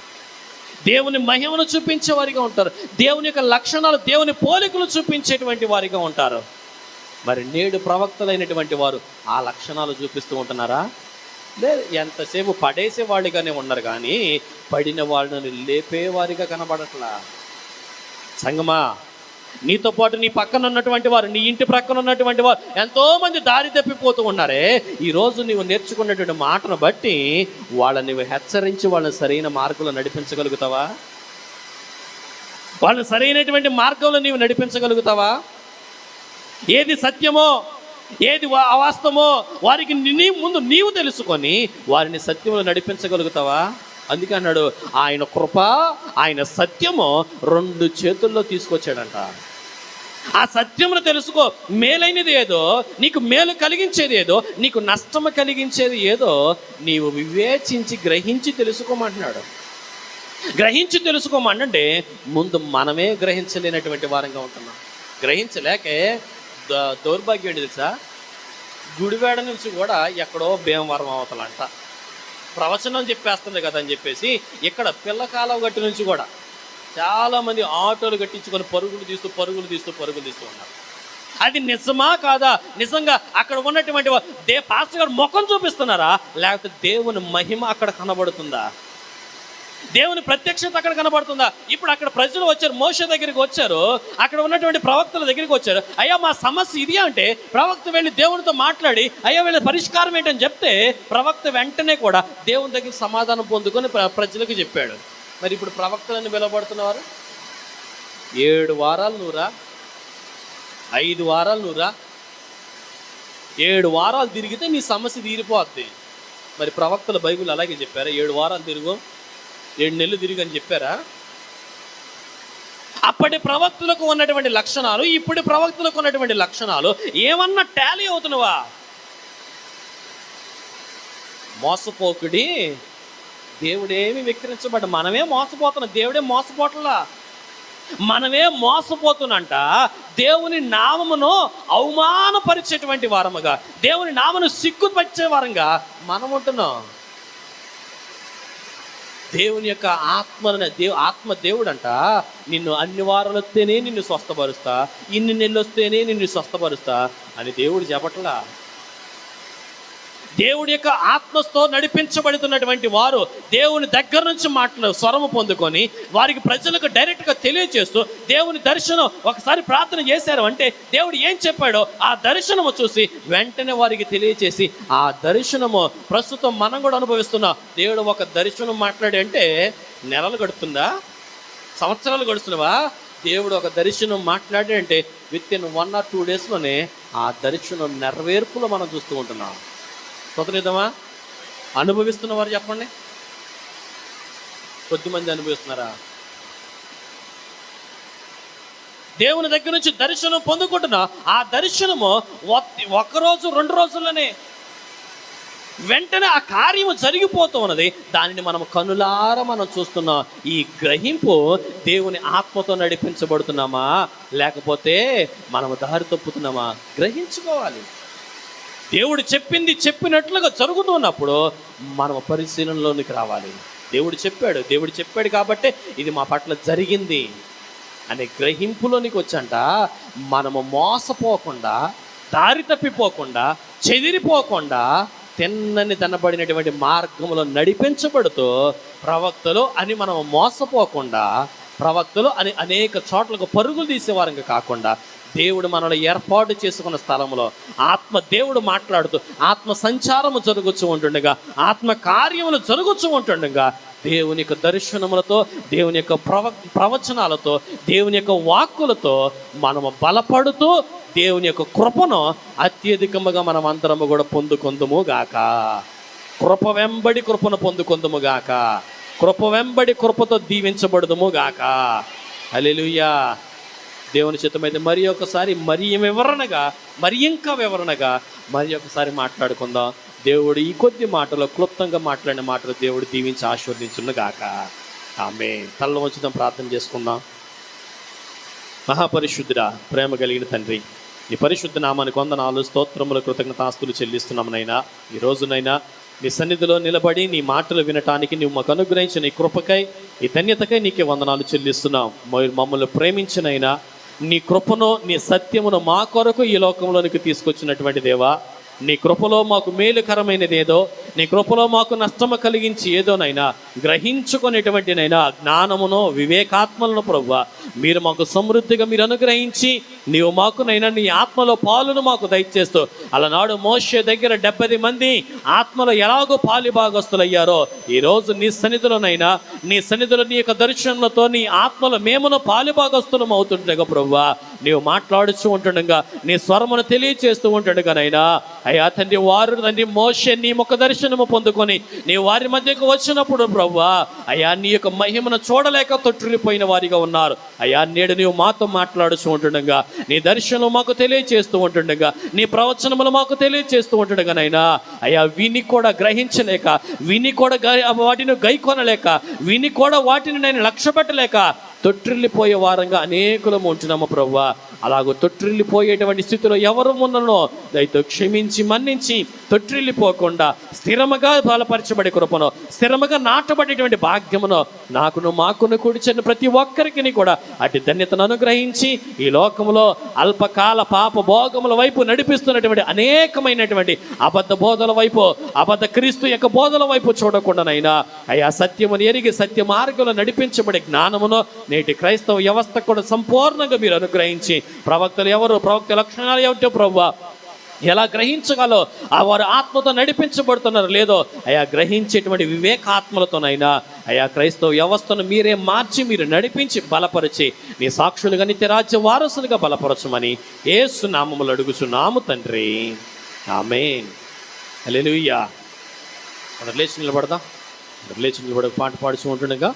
దేవుని మహిమను చూపించేవారిగా ఉంటారు, దేవుని యొక్క లక్షణాలు, దేవుని పోలికలు చూపించేటువంటి వారిగా ఉంటారు. మరి నేడు ప్రవక్తలైనటువంటి వారు ఆ లక్షణాలు చూపిస్తూ ఉంటున్నారా? లేదు, ఎంతసేపు పడేసేవాళ్ళుగానే ఉన్నారు కానీ పడిన వాళ్ళని లేపేవారిగా కనబడట్లా. సంగమా, నీతో పాటు నీ పక్కన ఉన్నటువంటి వారు, నీ ఇంటి ప్రక్కన ఉన్నటువంటి వారు ఎంతోమంది దారి తప్పిపోతూ ఉన్నారే. ఈరోజు నీవు నేర్చుకున్నటువంటి మాటను బట్టి వాళ్ళని నువ్వు హెచ్చరించి వాళ్ళని సరైన మార్గంలో నడిపించగలుగుతావా? వాళ్ళని సరైనటువంటి మార్గంలో నీవు నడిపించగలుగుతావా? ఏది సత్యమో ఏది అవాస్తవమో వారికి ముందు నీవు తెలుసుకొని వారిని సత్యంలో నడిపించగలుగుతావా? అందుకే అన్నాడు, ఆయన కృప ఆయన సత్యము 2 చేతుల్లో తీసుకొచ్చాడంట. ఆ సత్యమును తెలుసుకో. మేలైనది ఏదో, నీకు మేలు కలిగించేది ఏదో, నీకు నష్టము కలిగించేది ఏదో నీవు వివేచించి గ్రహించి తెలుసుకోమంటున్నాడు. గ్రహించి తెలుసుకోమంటే ముందు మనమే గ్రహించలేనటువంటి వారంగా ఉంటున్నాం. గ్రహించలేకే దౌర్భాగ్యం ఏంటి తెలుసా? గుడివాడ నుంచి కూడా ఎక్కడో భీమవరం అవతలంట ప్రవచనం చెప్పేస్తుంది కదా అని చెప్పేసి ఇక్కడ పిల్లకాలం గట్టి నుంచి కూడా చాలామంది ఆటోలు కట్టించుకొని పరుగులు తీస్తూ ఉన్నారు. అది నిజమా కాదా? నిజంగా అక్కడ ఉన్నటువంటి పాస్టర్ గారు ముఖం చూపిస్తున్నారా, లేకపోతే దేవుని మహిమ అక్కడ కనబడుతుందా? దేవుని ప్రత్యక్షత అక్కడ కనబడుతుందా? ఇప్పుడు అక్కడ ప్రజలు వచ్చారు, మోషే దగ్గరికి వచ్చారు, అక్కడ ఉన్నటువంటి ప్రవక్తల దగ్గరికి వచ్చారు. అయ్యా మా సమస్య ఇది అంటే ప్రవక్త వెళ్ళి దేవునితో మాట్లాడి అయ్యా వీళ్ళ పరిష్కారం ఏంటని చెప్తే ప్రవక్త వెంటనే కూడా దేవుని దగ్గర సమాధానం పొందుకొని ప్రజలకు చెప్పాడు. మరి ఇప్పుడు ప్రవక్తలను పిలవబడుతున్నవారు 7 వారాలు నూరా, 5 వారాలు నూరా, 7 వారాలు తిరిగితే నీ సమస్య తీరిపోద్ది. మరి ప్రవక్తల బైబిల్ అలాగే చెప్పారా? 7 వారాలు తిరుగు, 7 నెలలు తిరిగి అని చెప్పారా? అప్పటి ప్రవక్తులకు ఉన్నటువంటి లక్షణాలు ఇప్పటి ప్రవక్తులకు ఉన్నటువంటి లక్షణాలు ఏమన్నా టాలీ అవుతున్నవా? మోసపోకుడి, దేవుడేమి విక్రించబడ్డ, మనమే మోసపోతున్నాం, దేవుడే మోసపోట్లా. మనమే మోసపోతున్నంట దేవుని నామమును అవమానపరిచేటువంటి వారముగా, దేవుని నామను సిగ్గుపరిచే వారంగా మనం ఉంటున్నాం. దేవుని యొక్క ఆత్మ దేవుడంట నిన్ను అన్ని వారాలు వస్తేనే నిన్ను స్వస్థపరుస్తా, ఇన్ని నెలలు వస్తేనే నిన్ను స్వస్థపరుస్తా అని దేవుడు చెప్పట్లా. దేవుడి యొక్క ఆత్మతో నడిపించబడుతున్నటువంటి వారు దేవుని దగ్గర నుంచి స్వరము పొందుకొని వారికి ప్రజలకు డైరెక్ట్గా తెలియజేస్తూ దేవుని దర్శనం ఒకసారి ప్రార్థన చేశారు అంటే దేవుడు ఏం చెప్పాడో ఆ దర్శనము చూసి వెంటనే వారికి తెలియచేసి ఆ దర్శనము ప్రస్తుతం మనం కూడా అనుభవిస్తున్నాం. దేవుడు ఒక దర్శనం మాట్లాడి అంటే నెలలు గడుతుందా, సంవత్సరాలు గడుస్తున్నావా? దేవుడు ఒక దర్శనం మాట్లాడి అంటే వితిన్ 1 or 2 డేస్లోనే ఆ దర్శనం నెరవేర్పులో మనం చూస్తూ ఉంటున్నాం. కృతజ్ఞతమా? అనుభవిస్తున్నవారు చెప్పండి, కొద్దిమంది అనుభవిస్తున్నారా? దేవుని దగ్గర నుంచి దర్శనం పొందుకుంటున్నా ఆ దర్శనము 1 రోజు 2 రోజుల్లోనే వెంటనే ఆ కార్యము జరిగిపోతూ ఉన్నది. దానిని మనం కనులారా మనం చూస్తున్నాం. ఈ గ్రహింపు దేవుని ఆత్మతో నడిపించబడుతున్నామా లేకపోతే మనము దారి తప్పుతున్నామా గ్రహించుకోవాలి. దేవుడు చెప్పింది చెప్పినట్లుగా జరుగుతున్నప్పుడు మనం పరిశీలనలోనికి రావాలి. దేవుడు చెప్పాడు కాబట్టి ఇది మా పట్ల జరిగింది అనే గ్రహింపులోనికి వచ్చంట మనము మోసపోకుండా, దారి తప్పిపోకుండా, చెదిరిపోకుండా తినబడినటువంటి మార్గంలో నడిపించబడుతూ ప్రవక్తలు అని మనం మోసపోకుండా, ప్రవక్తలు అని అనేక చోట్లకు పరుగులు తీసేవారంగా కాకుండా దేవుడు మనల్ని ఏర్పాటు చేసుకున్న స్థలంలో ఆత్మ దేవుడు మాట్లాడుతూ ఆత్మ సంచారము జరుగుతూ ఉంటుండగా, ఆత్మ కార్యములు జరుగుతూ ఉంటుండగా దేవుని యొక్క దర్శనములతో, దేవుని యొక్క ప్రవచనాలతో, దేవుని యొక్క వాక్కులతో మనము బలపడుతూ దేవుని యొక్క కృపను అత్యధికముగా మనం అందరము కూడా పొందుకొందుము గాక. కృప వెంబడి కృపను పొందుకొందుము గాక. కృప వెంబడి కృపతో దీవించబడుదుము గాక. హల్లెలూయా. దేవుని చిత్తమైతే మరి ఒకసారి మరి ఇంకా వివరణగా మరి ఒకసారి మాట్లాడుకుందాం. దేవుడు ఈ కొద్ది మాటలో క్లుప్తంగా మాట్లాడిన మాటలు దేవుడు దీవించి ఆశీర్వదించును గాక. ఆమేన్. తలలో వంచుదాం, ప్రార్థన చేసుకుందాం. మహాపరిశుద్ధుడా, ప్రేమ కలిగిన తండ్రి, నీ పరిశుద్ధ నామానికి వందనాలు, స్తోత్రములు, కృతజ్ఞతాస్తులు చెల్లిస్తున్నామునైనా. ఈ రోజునైనా నీ సన్నిధిలో నిలబడి నీ మాటలు వినటానికి నువ్వు మాకు అనుగ్రహించిన ఈ కృపకై, ఈ ధన్యతకై నీకే వందనాలు చెల్లిస్తున్నాం. మమ్మల్ని ప్రేమించినైనా నీ కృపను, నీ సత్యమును మా కొరకు ఈ లోకంలోనికి తీసుకొచ్చినటువంటి దేవా, నీ కృపలో మాకు మేలుకరమైనది ఏదో, నీ కృపలో మాకు నష్టము కలిగించి ఏదోనైనా గ్రహించుకునేటువంటినైనా జ్ఞానమును వివేకాత్మలను ప్రభువా మీరు మాకు సమృద్ధిగా మీరు అనుగ్రహించి నీవు మాకునైనా నీ ఆత్మలో పాలును మాకు దయచేస్తూ అలనాడు మోషే దగ్గర 70 మంది ఆత్మలో ఎలాగో పాలిభాగస్తులయ్యారో ఈరోజు నీ సన్నిధిలోనైనా నీ సన్నిధిలో నీ యొక్క దర్శనంతో నీ ఆత్మలో మేమును పాలిభాగస్తులం అవుతుండగా ప్రభువా నీవు మాట్లాడుతూ ఉంటుండగా నీ స్వరమును తెలియచేస్తూ ఉంటుండగానైనా అయ్యా తండ్రి వారు తండ్రి మోషే నీ ముఖ దర్శనము పొందుకొని నీ వారి మధ్యకు వచ్చినప్పుడు ప్రభువా అయ్యా నీ యొక్క మహిమను చూడలేక తొట్టిల్లిపోయిన వారిగా ఉన్నారు. అయ్యా నేడు నీవు మాతో మాట్లాడుతూ ఉంటుండగా నీ దర్శనం మాకు తెలియచేస్తూ ఉంటుండగా నీ ప్రవచనములు మాకు తెలియచేస్తూ ఉంటుండగానైనా అయ్యా విని కూడా గ్రహించలేక విని కూడా వాటిని గైకొనలేక విని కూడా వాటిని నేను లక్ష్యపెట్టలేక తొట్టిల్లిపోయే వారంగా అనేకులము ఉంటున్నాము ప్రభువా. అలాగూ తొట్టిల్లిపోయేటువంటి స్థితిలో ఎవరు ఉన్ననో దయతో క్షమించి మన్నించి తొట్టిల్లిపోకుండా స్థిరముగా బలపరచబడి కృపను స్థిరముగా నాటబడేటువంటి భాగ్యమును నాకును మాకును కూడిచిన ప్రతి ఒక్కరికి కూడా అటు ధన్యతను అనుగ్రహించి ఈ లోకంలో అల్పకాల పాప భోగముల వైపు నడిపిస్తున్నటువంటి అనేకమైనటువంటి అబద్ధ బోధల వైపు అబద్ధ క్రీస్తు యొక్క బోధల వైపు చూడకుండానైనా అయ్యా సత్యమును ఎరిగి సత్య మార్గంలో నడిపించబడే జ్ఞానమును నేటి క్రైస్తవ వ్యవస్థ కూడా సంపూర్ణంగా మీరు అనుగ్రహించి ప్రవక్తలు ఎవరు ప్రవక్త లక్షణాలు ఏమిటో ప్రభువా ఎలా గ్రహించగలో వారు ఆత్మతో నడిపించబడుతున్నారు లేదో అయా గ్రహించేటువంటి వివేకాత్మలతోనైనా అయా క్రైస్తవ వ్యవస్థను మీరే మార్చి మీరు నడిపించి బలపరిచి నీ సాక్షులుగా నిత్య రాజ్య వారసులుగా బలపరచమని యేసు నామములో అడుగుచున్నాము తండ్రి, ఆమేన్. హల్లెలూయా. లేచి నిలబడదాం. లేచి నిలబడ పాట పాడుచు ఉంటుండగా